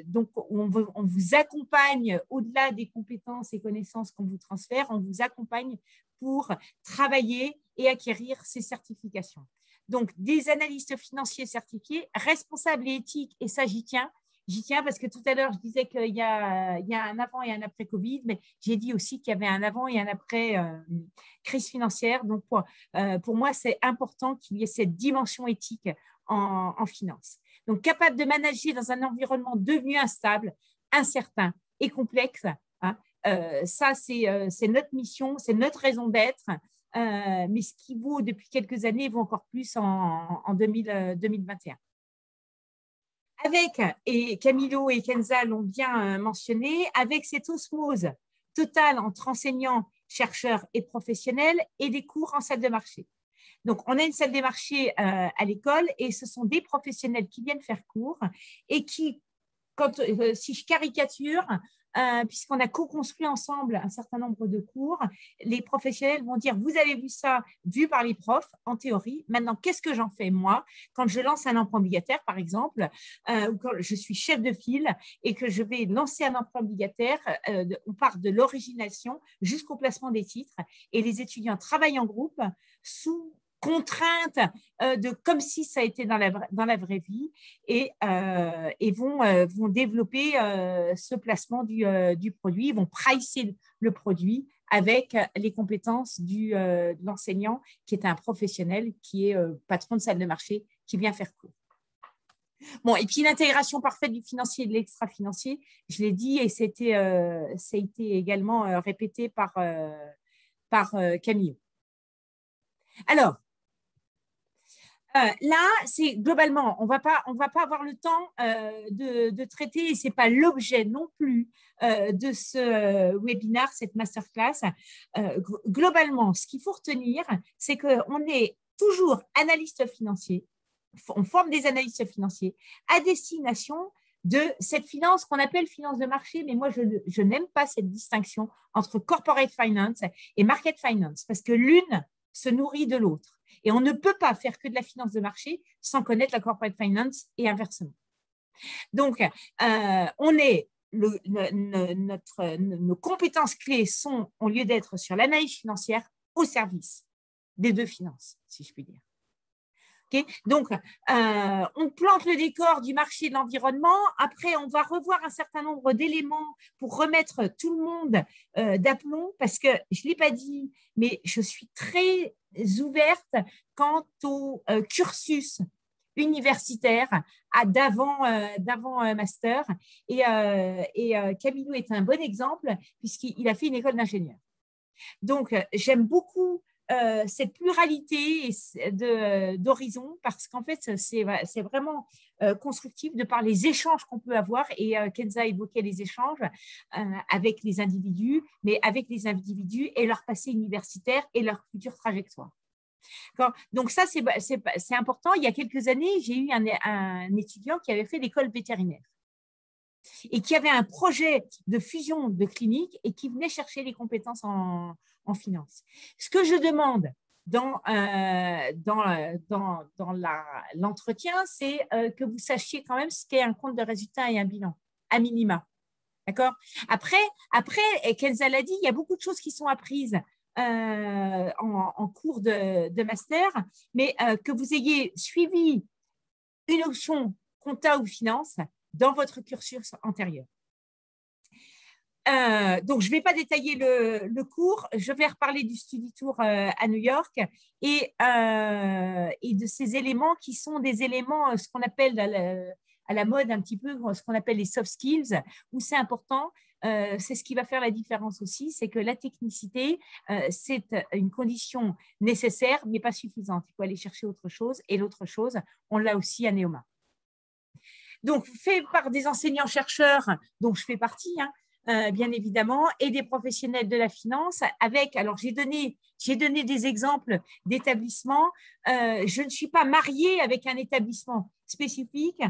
Donc, on vous accompagne au-delà des compétences et connaissances qu'on vous transfère, on vous accompagne pour travailler et acquérir ces certifications. Donc, des analystes financiers certifiés, responsables et éthiques, et ça, j'y tiens. J'y tiens parce que tout à l'heure, je disais qu'il y a un avant et un après Covid, mais j'ai dit aussi qu'il y avait un avant et un après crise financière. Donc, pour moi, c'est important qu'il y ait cette dimension éthique en finance. Donc, capable de manager dans un environnement devenu instable, incertain et complexe. Hein. Ça, c'est notre mission, c'est notre raison d'être. Mais ce qui vaut depuis quelques années vaut encore plus en 2021. Avec, et Camilo et Kenza l'ont bien mentionné, avec cette osmose totale entre enseignants, chercheurs et professionnels et des cours en salle de marché. Donc, on a une salle des marchés à l'école et ce sont des professionnels qui viennent faire cours et qui, si je caricature, puisqu'on a co-construit ensemble un certain nombre de cours, les professionnels vont dire, vous avez vu ça, vu par les profs, en théorie. Maintenant, qu'est-ce que j'en fais, moi, quand je lance un emprunt obligataire, par exemple, ou quand je suis chef de file et que je vais lancer un emprunt obligataire, on part de l'origination jusqu'au placement des titres et les étudiants travaillent en groupe sous contrainte comme si ça a été dans la vraie vie et vont développer ce placement du produit, ils vont pricer le produit avec les compétences de l'enseignant qui est un professionnel, qui est patron de salle de marché, qui vient faire cours. Bon, et puis l'intégration parfaite du financier et de l'extra-financier, je l'ai dit et ça a été également répété par Camille. Alors, là, c'est globalement, on va pas avoir le temps de traiter, et ce n'est pas l'objet non plus de ce webinaire, cette masterclass. Globalement, ce qu'il faut retenir, c'est qu'on est toujours analyste financier, on forme des analystes financiers à destination de cette finance qu'on appelle finance de marché, mais moi, je n'aime pas cette distinction entre corporate finance et market finance, parce que l'une se nourrit de l'autre. Et on ne peut pas faire que de la finance de marché sans connaître la corporate finance et inversement. Donc, nos compétences clés sont, au lieu d'être sur l'analyse financière, au service des deux finances, si je puis dire. Okay. Donc, on plante le décor du marché de l'environnement. Après, on va revoir un certain nombre d'éléments pour remettre tout le monde d'aplomb, parce que je ne l'ai pas dit, mais je suis très ouverte quant au cursus universitaire d'avant master. Et Camilo est un bon exemple puisqu'il a fait une école d'ingénieur. Donc, j'aime beaucoup cette pluralité d'horizons, parce qu'en fait, c'est vraiment constructif de par les échanges qu'on peut avoir. Et Kenza évoquait les échanges avec les individus, mais avec les individus et leur passé universitaire et leur future trajectoire. Donc ça, c'est important. Il y a quelques années, j'ai eu un étudiant qui avait fait l'école vétérinaire et qui avait un projet de fusion de cliniques et qui venait chercher les compétences en finance. Ce que je demande dans l'entretien, c'est que vous sachiez quand même ce qu'est un compte de résultat et un bilan, à minima. D'accord ? Après, Kenza l'a dit, il y a beaucoup de choses qui sont apprises en cours de master, mais que vous ayez suivi une option compta ou finance dans votre cursus antérieur. Donc, je ne vais pas détailler le cours, je vais reparler du Study Tour à New York et de ces éléments qui sont des éléments, ce qu'on appelle à la mode un petit peu, ce qu'on appelle les soft skills, où c'est important. C'est ce qui va faire la différence aussi, c'est que la technicité, c'est une condition nécessaire, mais pas suffisante. Il faut aller chercher autre chose, et l'autre chose, on l'a aussi à Neoma. Donc, fait par des enseignants-chercheurs, dont je fais partie, bien évidemment, et des professionnels de la finance. Alors, j'ai donné des exemples d'établissements. Je ne suis pas mariée avec un établissement spécifique.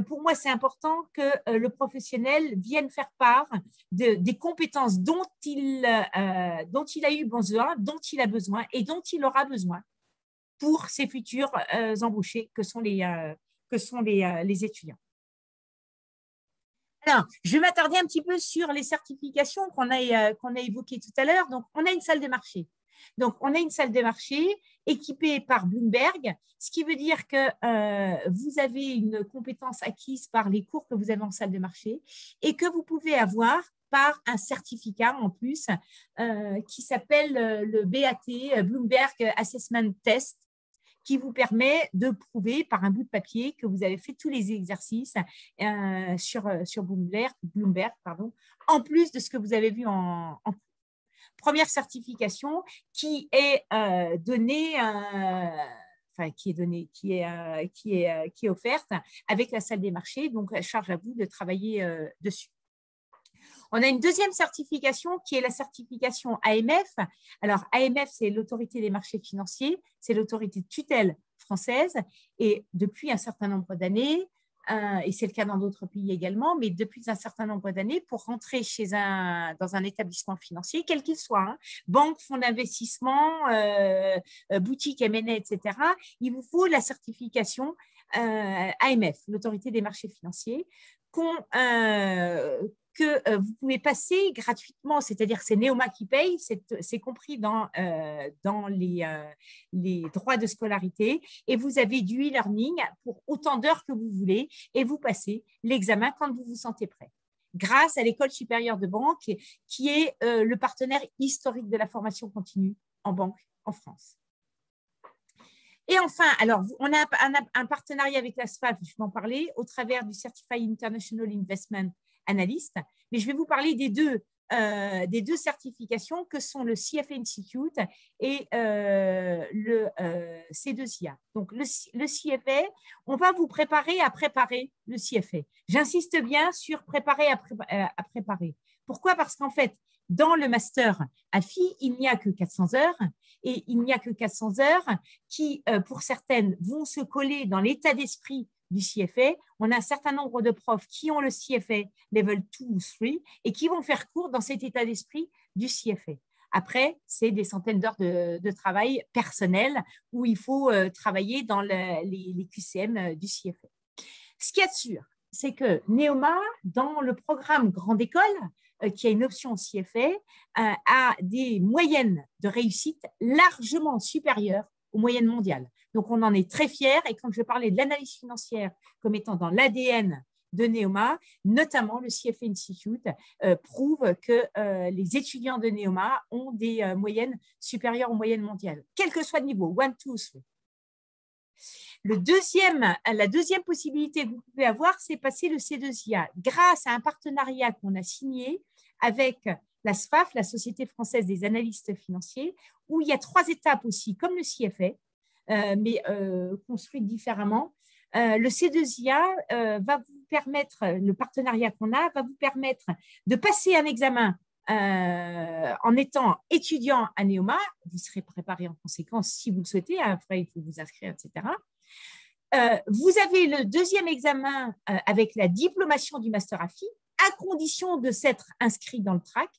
Pour moi, c'est important que le professionnel vienne faire part des compétences dont il a eu besoin, dont il a besoin et dont il aura besoin pour ses futurs embauchés que sont les étudiants. Alors, je vais m'attarder un petit peu sur les certifications qu'on a évoquées tout à l'heure. Donc, on a une salle de marché. Donc, on a une salle de marché équipée par Bloomberg, ce qui veut dire que vous avez une compétence acquise par les cours que vous avez en salle de marché et que vous pouvez avoir par un certificat en plus qui s'appelle le BAT, Bloomberg Assessment Test, qui vous permet de prouver par un bout de papier que vous avez fait tous les exercices sur Bloomberg, en plus de ce que vous avez vu en première certification qui est offerte avec la salle des marchés. Donc, charge à vous de travailler dessus. On a une deuxième certification qui est la certification AMF. Alors, AMF, c'est l'autorité des marchés financiers, c'est l'autorité de tutelle française. Et depuis un certain nombre d'années, et c'est le cas dans d'autres pays également, mais depuis un certain nombre d'années, pour rentrer dans un établissement financier, quel qu'il soit, hein, banque, fonds d'investissement, boutique M&A, etc., il vous faut la certification AMF, l'autorité des marchés financiers, que vous pouvez passer gratuitement, c'est-à-dire que c'est Neoma qui paye, c'est compris dans les droits de scolarité, et vous avez du e-learning pour autant d'heures que vous voulez, et vous passez l'examen quand vous vous sentez prêt, grâce à l'École supérieure de banque, qui est le partenaire historique de la formation continue en banque en France. Et enfin, alors, on a un partenariat avec la SFAF, je vais en parler, au travers du Certified International Investment Analyst, mais je vais vous parler des deux certifications que sont le CFA Institute et le C2IA. Donc, le CFA, on va vous préparer à préparer le CFA. J'insiste bien sur préparer à préparer. Pourquoi? Parce qu'en fait, dans le master AFI, il n'y a que 400 heures et il n'y a que 400 heures qui, pour certaines, vont se coller dans l'état d'esprit du CFA. On a un certain nombre de profs qui ont le CFA Level 2 ou 3 et qui vont faire cours dans cet état d'esprit du CFA. Après, c'est des centaines d'heures de travail personnel où il faut travailler dans les QCM du CFA. Ce qu'il y a de sûr, c'est que Neoma, dans le programme Grande École, qui a une option CFA, a des moyennes de réussite largement supérieures aux moyennes mondiales. Donc, on en est très fiers. Et quand je parlais de l'analyse financière comme étant dans l'ADN de Neoma, notamment le CFA Institute prouve que les étudiants de Neoma ont des moyennes supérieures aux moyennes mondiales, quel que soit le niveau, 1, 2, 3. La deuxième possibilité que vous pouvez avoir, c'est passer le C2IA grâce à un partenariat qu'on a signé avec la SFAF, la Société française des analystes financiers, où il y a 3 étapes aussi, comme le CFA, mais construites différemment. Le C2IA va vous permettre, le partenariat qu'on a, va vous permettre de passer un examen en étant étudiant à Neoma. Vous serez préparé en conséquence si vous le souhaitez. Après, il faut vous inscrire, etc. Vous avez le deuxième examen avec la diplomation du Master AFI, à condition de s'être inscrit dans le track.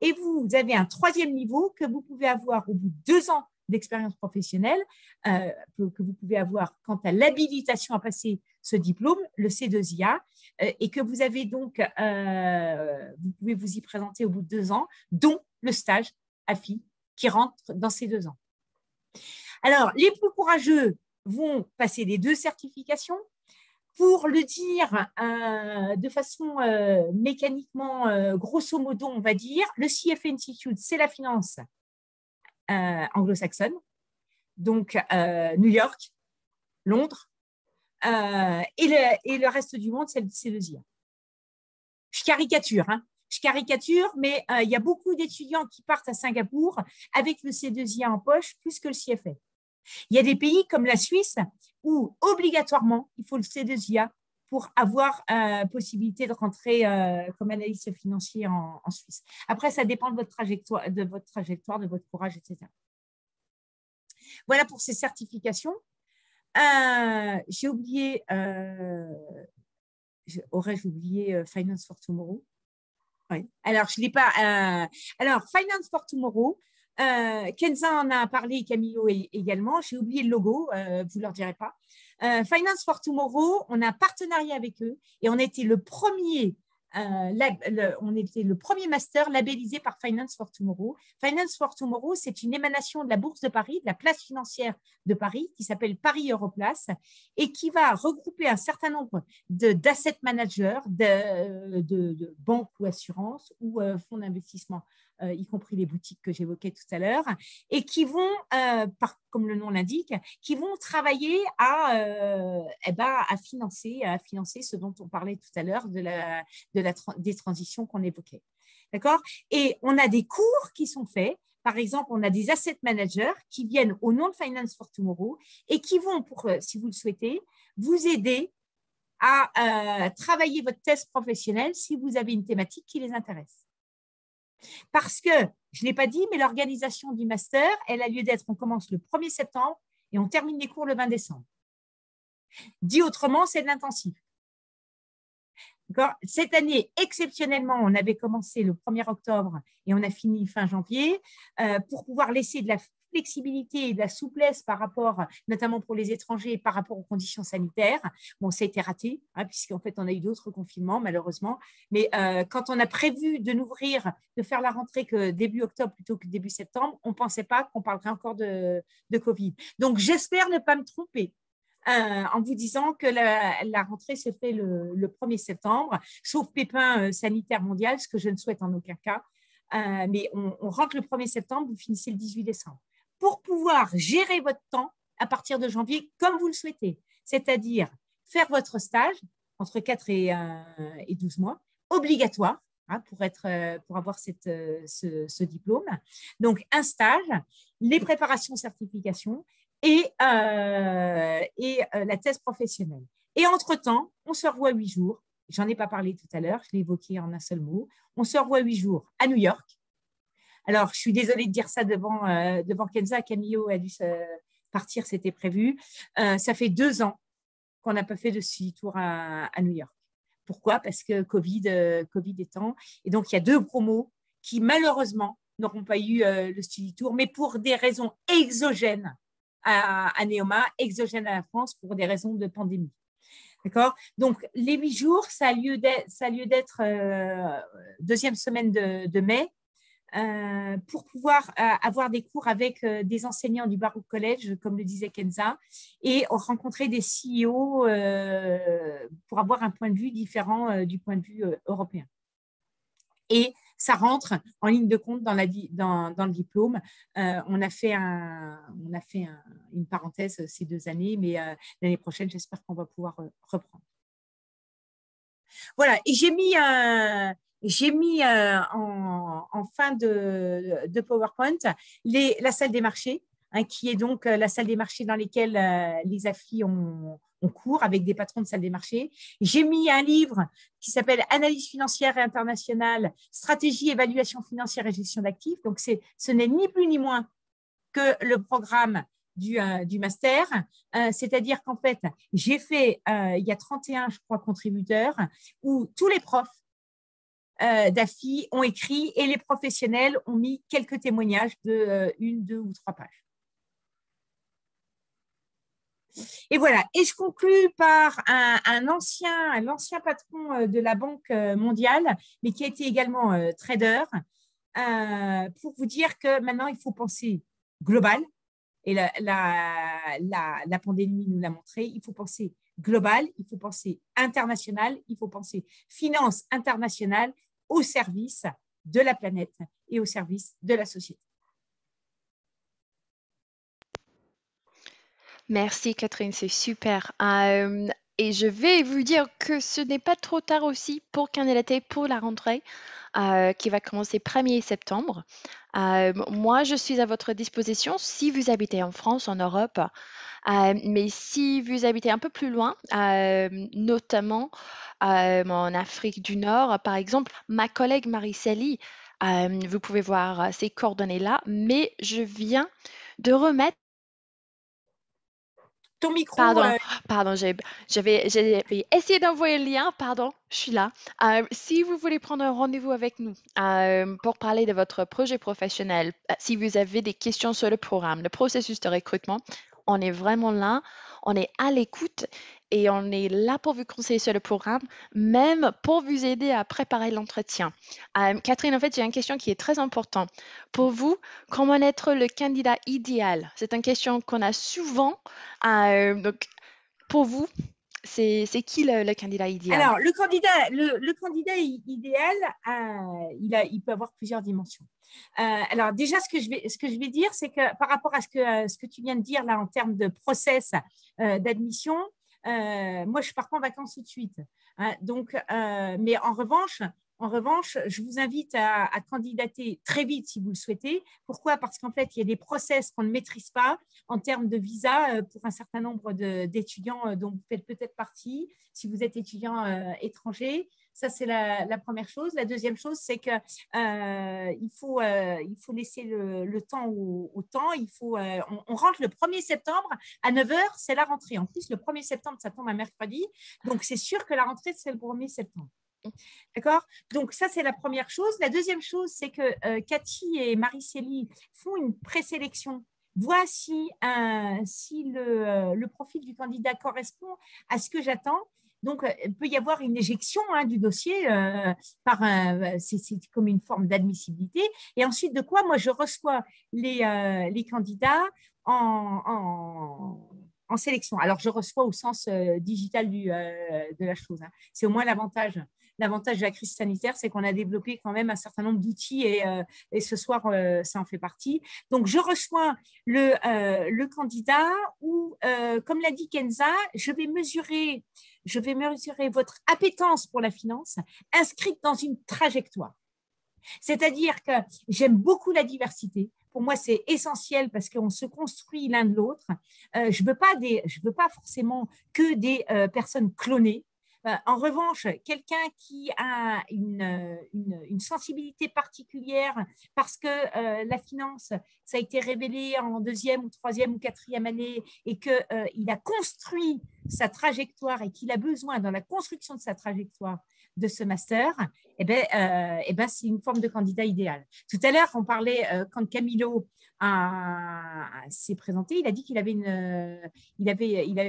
Et vous avez un 3e niveau que vous pouvez avoir au bout de 2 ans d'expérience professionnelle, que vous pouvez avoir quant à l'habilitation à passer ce diplôme, le C2IA, et que vous avez donc, vous pouvez vous y présenter au bout de 2 ans, dont le stage AFI qui rentre dans ces 2 ans. Alors, les plus courageux vont passer les 2 certifications. Pour le dire de façon mécaniquement, grosso modo, on va dire, le CFA Institute, c'est la finance anglo-saxonne, donc New York, Londres, et le reste du monde, c'est le ZIA. Je caricature, mais il y a beaucoup d'étudiants qui partent à Singapour avec le C2IA en poche, plus que le CFA. Il y a des pays comme la Suisse où obligatoirement il faut le C2IA pour avoir possibilité de rentrer comme analyste financier en Suisse. Après, ça dépend de votre trajectoire, de votre courage, etc. Voilà pour ces certifications. J'ai oublié, aurais-je oublié Finance for Tomorrow? Oui. Alors, je ne l'ai pas. Alors, Finance for Tomorrow, Kenza en a parlé, Camillo également. J'ai oublié le logo, vous ne leur direz pas. Finance for Tomorrow, on a un partenariat avec eux et on était le premier master labellisé par Finance for Tomorrow. Finance for Tomorrow, c'est une émanation de la Bourse de Paris, de la place financière de Paris, qui s'appelle Paris Europlace et qui va regrouper un certain nombre d'asset managers, de banques ou assurances ou fonds d'investissement, y compris les boutiques que j'évoquais tout à l'heure, et qui vont, comme le nom l'indique, qui vont travailler à financer ce dont on parlait tout à l'heure des transitions qu'on évoquait. D'accord? Et on a des cours qui sont faits. Par exemple, on a des asset managers qui viennent au nom de Finance for Tomorrow et qui vont, si vous le souhaitez, vous aider à travailler votre thèse professionnelle si vous avez une thématique qui les intéresse. Parce que, je ne l'ai pas dit, mais l'organisation du master, elle a lieu d'être, on commence le 1er septembre et on termine les cours le 20 décembre. Dit autrement, c'est de l'intensif. Cette année, exceptionnellement, on avait commencé le 1er octobre et on a fini fin janvier pour pouvoir laisser de la flexibilité et de la souplesse par rapport, notamment pour les étrangers, par rapport aux conditions sanitaires. Bon, ça a été raté, hein, puisqu'en fait, on a eu d'autres confinements, malheureusement. Mais quand on a prévu de n'ouvrir, de faire la rentrée que début octobre plutôt que début septembre, on ne pensait pas qu'on parlerait encore de Covid. Donc, j'espère ne pas me tromper. En vous disant que la rentrée se fait le 1er septembre, sauf pépin sanitaire mondial, ce que je ne souhaite en aucun cas. Mais on rentre le 1er septembre, vous finissez le 18 décembre. Pour pouvoir gérer votre temps à partir de janvier comme vous le souhaitez, c'est-à-dire faire votre stage entre 4 et 12 mois, obligatoire, hein, pour avoir ce diplôme. Donc, un stage, les préparations certification, et la thèse professionnelle. Et entre-temps, on se revoit 8 jours. J'en ai pas parlé tout à l'heure, je l'ai évoqué en un seul mot. On se revoit 8 jours à New York. Alors, je suis désolée de dire ça devant Kenza. Camillo a dû partir, c'était prévu. Ça fait 2 ans qu'on n'a pas fait de tour à New York. Pourquoi? Parce que Covid étant. Et donc, il y a 2 promos qui, malheureusement, n'auront pas eu le study tour, mais pour des raisons exogènes à Neoma, exogène à la France pour des raisons de pandémie. D'accord? Donc, les 8 jours, ça a lieu d'être deuxième semaine de mai pour pouvoir avoir des cours avec des enseignants du Baruch College, comme le disait Kenza, et rencontrer des CEO pour avoir un point de vue différent du point de vue européen. Et ça rentre en ligne de compte dans le diplôme. On a fait une parenthèse ces 2 années, mais l'année prochaine, j'espère qu'on va pouvoir reprendre. Voilà, et j'ai mis en fin de PowerPoint la salle des marchés, hein, qui est donc la salle des marchés dans lesquelles les AFI ont cours avec des patrons de salle des marchés. J'ai mis un livre qui s'appelle Analyse financière et internationale, stratégie, évaluation financière et gestion d'actifs. Donc, ce n'est ni plus ni moins que le programme du master. C'est-à-dire qu'en fait, j'ai fait, il y a 31, je crois, contributeurs, où tous les profs d'AFI ont écrit et les professionnels ont mis quelques témoignages de 1, 2 ou 3 pages. Et voilà, et je conclue par l'ancien patron de la Banque mondiale, mais qui a été également trader, pour vous dire que maintenant, il faut penser global, et la pandémie nous l'a montré, il faut penser global, il faut penser international, il faut penser finance internationale au service de la planète et au service de la société. Merci Catherine, c'est super. Et je vais vous dire que ce n'est pas trop tard aussi pour candidater pour la rentrée qui va commencer 1er septembre. Moi, je suis à votre disposition si vous habitez en France, en Europe, mais si vous habitez un peu plus loin, notamment en Afrique du Nord, par exemple, ma collègue Marie-Célie, vous pouvez voir ses coordonnées là, mais je viens de remettre Ton micro. Pardon, j'avais essayé d'envoyer le lien, pardon, je suis là. Si vous voulez prendre un rendez-vous avec nous pour parler de votre projet professionnel, si vous avez des questions sur le programme, le processus de recrutement, on est vraiment là, on est à l'écoute et on est là pour vous conseiller sur le programme, même pour vous aider à préparer l'entretien. Catherine, en fait, j'ai une question qui est très importante. Pour vous, comment être le candidat idéal? C'est une question qu'on a souvent. Donc, pour vous, c'est qui le candidat idéal? Alors, le candidat idéal, il peut avoir plusieurs dimensions. Alors, déjà, ce que je vais dire, c'est que par rapport à ce que tu viens de dire là en termes de process d'admission, moi, je ne pars pas en vacances tout de suite. Hein, donc, mais en revanche, En revanche, je vous invite à candidater très vite si vous le souhaitez. Pourquoi? Parce qu'en fait, il y a des process qu'on ne maîtrise pas en termes de visa pour un certain nombre d'étudiants dont vous faites peut-être partie, si vous êtes étudiant étranger. Ça, c'est la première chose. La deuxième chose, c'est qu'il faut laisser le temps au temps. On rentre le 1er septembre à 9 h, c'est la rentrée. En plus, le 1er septembre, ça tombe un mercredi. Donc, c'est sûr que la rentrée, c'est le 1er septembre. D'accord? Donc, ça, c'est la première chose. La deuxième chose, c'est que Cathy et Marie-Célie font une présélection. Voient si le profil du candidat correspond à ce que j'attends. Donc, il peut y avoir une éjection du dossier c'est comme une forme d'admissibilité. Et ensuite de quoi, moi, je reçois les candidats en sélection. Alors, je reçois au sens digital de la chose. C'est au moins l'avantage. L'avantage de la crise sanitaire, c'est qu'on a développé quand même un certain nombre d'outils et ce soir, ça en fait partie. Donc, je reçois le candidat où, comme l'a dit Kenza, je vais mesurer votre appétence pour la finance inscrite dans une trajectoire. C'est-à-dire que j'aime beaucoup la diversité. Pour moi, c'est essentiel parce qu'on se construit l'un de l'autre. Je veux pas forcément que des personnes clonées. En revanche, quelqu'un qui a une sensibilité particulière parce que la finance, ça a été révélé en 2e ou 3e ou 4e année et qu'il a construit sa trajectoire et qu'il a besoin dans la construction de sa trajectoire de ce master, c'est une forme de candidat idéal. Tout à l'heure, on parlait, quand Camilo s'est présenté, il a dit qu'il avait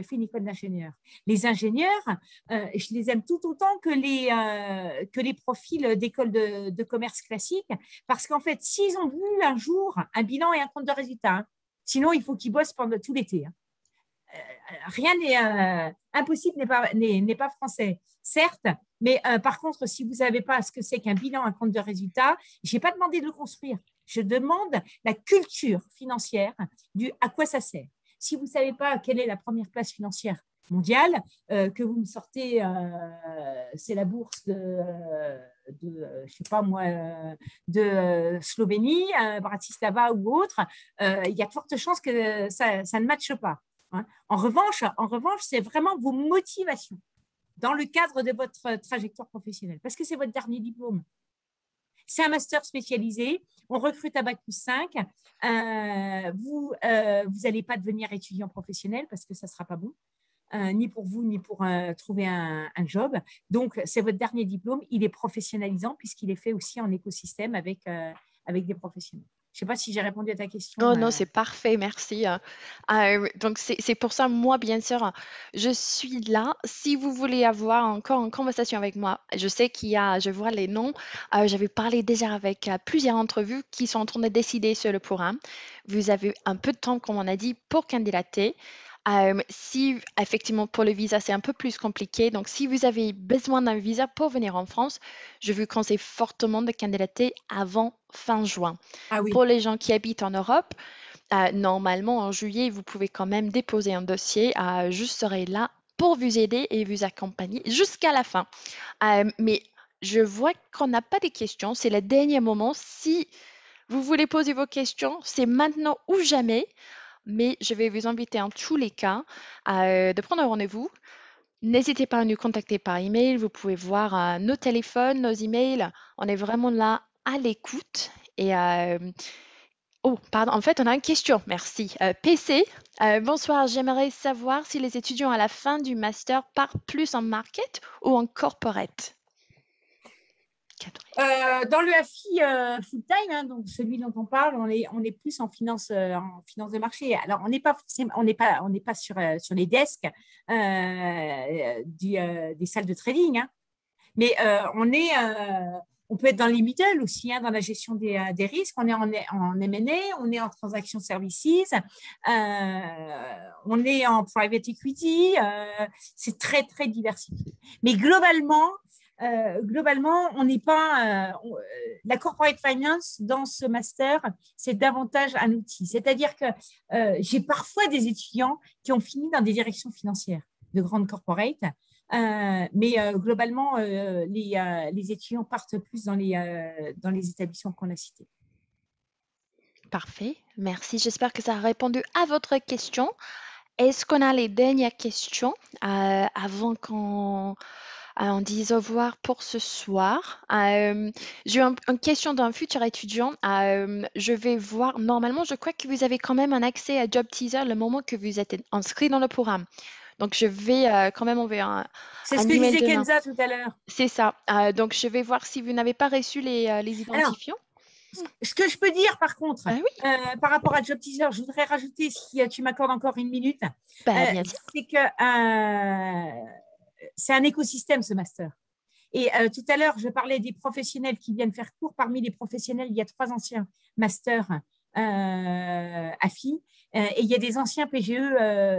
fait une école d'ingénieur. Les ingénieurs, je les aime tout autant que les profils d'école de commerce classique, parce qu'en fait, s'ils ont vu un jour un bilan et un compte de résultat, sinon il faut qu'ils bossent pendant tout l'été. Rien n'est impossible, n'est pas français, certes, mais par contre, si vous savez pas ce que c'est qu'un bilan, un compte de résultat, je n'ai pas demandé de le construire. Je demande la culture financière à quoi ça sert. Si vous ne savez pas quelle est la première place financière mondiale, que vous me sortez, c'est la bourse je sais pas moi, de Slovénie, Bratislava ou autre, il y a de fortes chances que ça ne matche pas. En revanche, c'est vraiment vos motivations dans le cadre de votre trajectoire professionnelle, parce que c'est votre dernier diplôme. C'est un master spécialisé, on recrute à Bac+5, vous n'allez pas devenir étudiant professionnel parce que ça ne sera pas bon, ni pour vous, ni pour trouver un job. Donc, c'est votre dernier diplôme, il est professionnalisant puisqu'il est fait aussi en écosystème avec des professionnels. Je ne sais pas si j'ai répondu à ta question. Oh non, c'est parfait, merci. Donc, c'est pour ça, moi, bien sûr, je suis là. Si vous voulez avoir encore une conversation avec moi, je sais je vois les noms. J'avais parlé déjà avec plusieurs d'entre vous qui sont en train de décider sur le programme. Vous avez un peu de temps, comme on a dit, pour candidater. Si effectivement pour le visa c'est un peu plus compliqué, donc si vous avez besoin d'un visa pour venir en France, je vous conseille fortement de candidater avant fin juin. Ah oui. Pour les gens qui habitent en Europe, normalement en juillet vous pouvez quand même déposer un dossier. Je serai là pour vous aider et vous accompagner jusqu'à la fin. Mais je vois qu'on n'a pas de questions, c'est le dernier moment. Si vous voulez poser vos questions, c'est maintenant ou jamais. Mais je vais vous inviter en tous les cas de prendre un rendez-vous. N'hésitez pas à nous contacter par email. Vous pouvez voir nos téléphones, nos emails. On est vraiment là à l'écoute. Et oh, pardon, en fait, on a une question. Merci. PC, bonsoir. J'aimerais savoir si les étudiants à la fin du master partent plus en market ou en corporate. Dans le FI full-time, donc celui dont on parle, on est plus en finance de marché. Alors, on n'est pas sur les desks des salles de trading, mais on peut être dans les middle aussi, dans la gestion des risques. On est en M&A, on est en transaction services, on est en private equity. C'est très, très diversifié. Mais globalement, on n'est pas… la corporate finance, dans ce master, c'est davantage un outil. C'est-à-dire que j'ai parfois des étudiants qui ont fini dans des directions financières de grandes corporates Mais globalement, les étudiants partent plus dans les établissements qu'on a cités. Parfait, merci. J'espère que ça a répondu à votre question. Est-ce qu'on a les dernières questions avant qu'on on dise au revoir pour ce soir? J'ai une question d'un futur étudiant. Je vais voir, normalement, je crois que vous avez quand même un accès à Job Teaser le moment que vous êtes inscrit dans le programme. Donc, je vais quand même envoyer C'est ce un que email disait demain. Kenza tout à l'heure. C'est ça. Donc, je vais voir si vous n'avez pas reçu les Alors, identifiants. ce que je peux dire, par contre, Ah oui, par rapport à Job Teaser, je voudrais rajouter, si tu m'accordes encore une minute, bien sûr. c'est que c'est un écosystème, ce master. Et tout à l'heure, je parlais des professionnels qui viennent faire cours. Parmi les professionnels, il y a 3 anciens masters AFI et il y a des anciens PGE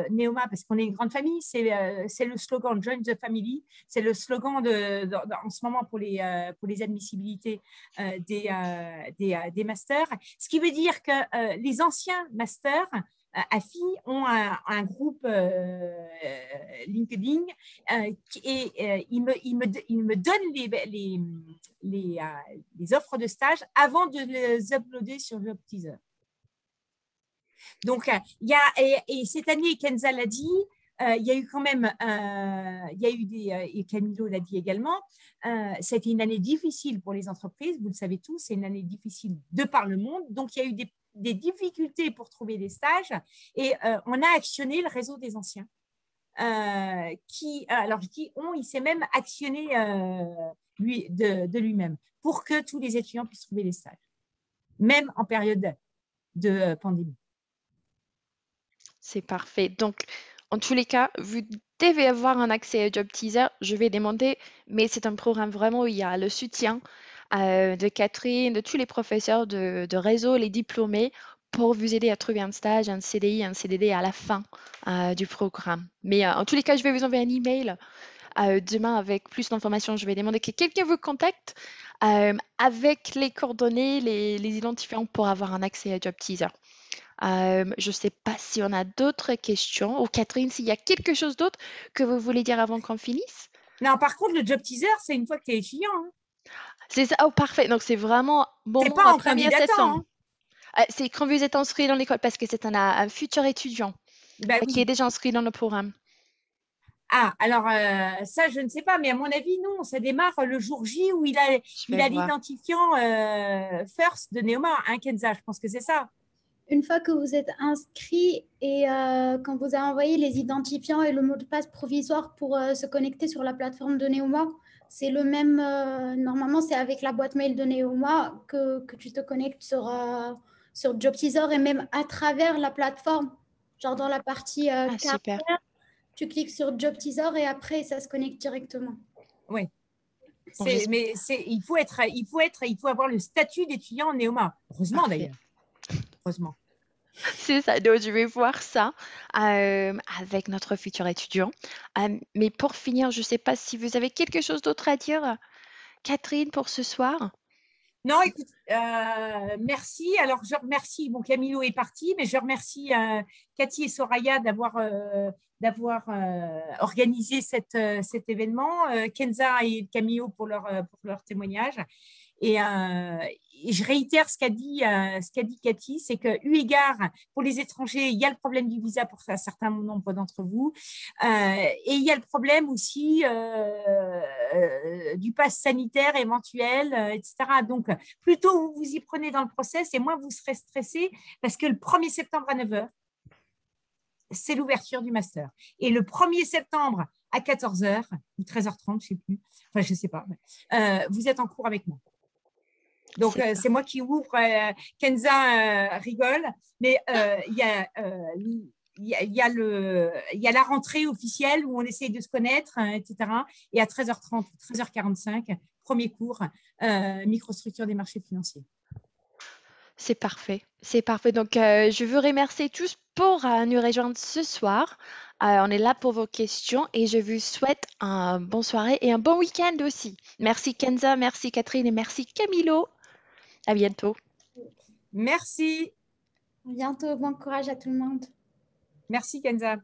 Neoma, parce qu'on est une grande famille. C'est le slogan Join the Family. C'est le slogan en ce moment pour les admissibilités des masters. Ce qui veut dire que les anciens masters AFI ont un groupe LinkedIn et ils me donnent les offres de stage avant de les uploader sur Job Teaser. Donc, et cette année, Kenza l'a dit, il y a eu quand même, il y a eu et Camilo l'a dit également, c'était une année difficile pour les entreprises, vous le savez tous, c'est une année difficile de par le monde, donc il y a eu des difficultés pour trouver des stages et on a actionné le réseau des anciens. Alors je dis on, il s'est même actionné de lui-même pour que tous les étudiants puissent trouver des stages, même en période de pandémie. C'est parfait. Donc, en tous les cas, vous devez avoir un accès à Job Teaser. Je vais demander, mais c'est un programme vraiment où il y a le soutien de Catherine, de tous les professeurs de réseau, les diplômés, pour vous aider à trouver un stage, un CDI, un CDD à la fin du programme. Mais en tous les cas, je vais vous envoyer un email demain avec plus d'informations. Je vais demander que quelqu'un vous contacte avec les coordonnées, les identifiants pour avoir un accès à Job Teaser. Je ne sais pas si on a d'autres questions. Ou Catherine, s'il y a quelque chose d'autre que vous voulez dire avant qu'on finisse? Non, par contre, le Job Teaser, c'est une fois que tu es étudiant. Hein. C'est ça. Oh, parfait. Donc, c'est vraiment C'est moment pas en 1er candidatant. septembre. Hein. C'est quand vous êtes inscrit dans l'école parce que c'est un futur étudiant Ben qui est oui. déjà inscrit dans le programme. Ah, alors ça, je ne sais pas, mais à mon avis, non, ça démarre le jour J où il a voir. l'identifiant First de Neoma, hein, Kenza, je pense que c'est ça. Une fois que vous êtes inscrit et quand vous avez envoyé les identifiants et le mot de passe provisoire pour se connecter sur la plateforme de Neoma, c'est le même. Normalement, c'est avec la boîte mail de Neoma que tu te connectes sur Job Teaser et même à travers la plateforme, genre dans la partie Super. carrière, tu cliques sur Job Teaser et après, ça se connecte directement. Oui. Mais il faut avoir le statut d'étudiant en Neoma. Heureusement d'ailleurs. Heureusement. C'est ça, donc je vais voir ça avec notre futur étudiant. Mais pour finir, je ne sais pas si vous avez quelque chose d'autre à dire, Catherine, pour ce soir. Non, écoute, merci. Alors, je remercie, bon, Camilo est parti, mais je remercie Cathy et Soraya d'avoir organisé cet événement, Kenza et Camilo pour leur témoignage. Et je réitère ce qu'a dit Cathy, c'est que, eu égard pour les étrangers, il y a le problème du visa pour un certain nombre d'entre vous, et il y a le problème aussi du pass sanitaire éventuel, etc. Donc, plutôt vous vous y prenez dans le process et moins vous serez stressé parce que le 1er septembre à 9h, c'est l'ouverture du master. Et le 1er septembre à 14h ou 13h30, je ne sais plus, enfin je ne sais pas, vous êtes en cours avec moi. Donc, c'est moi qui ouvre. Kenza rigole, mais il y a la rentrée officielle où on essaye de se connaître, etc. Et à 13h30, 13h45, premier cours, microstructure des marchés financiers. C'est parfait, c'est parfait. Donc, je veux remercier tous pour nous rejoindre ce soir. On est là pour vos questions et je vous souhaite un bon soirée et un bon week-end aussi. Merci Kenza, merci Catherine et merci Camilo. À bientôt. Merci. À bientôt. Bon courage à tout le monde. Merci Kenza.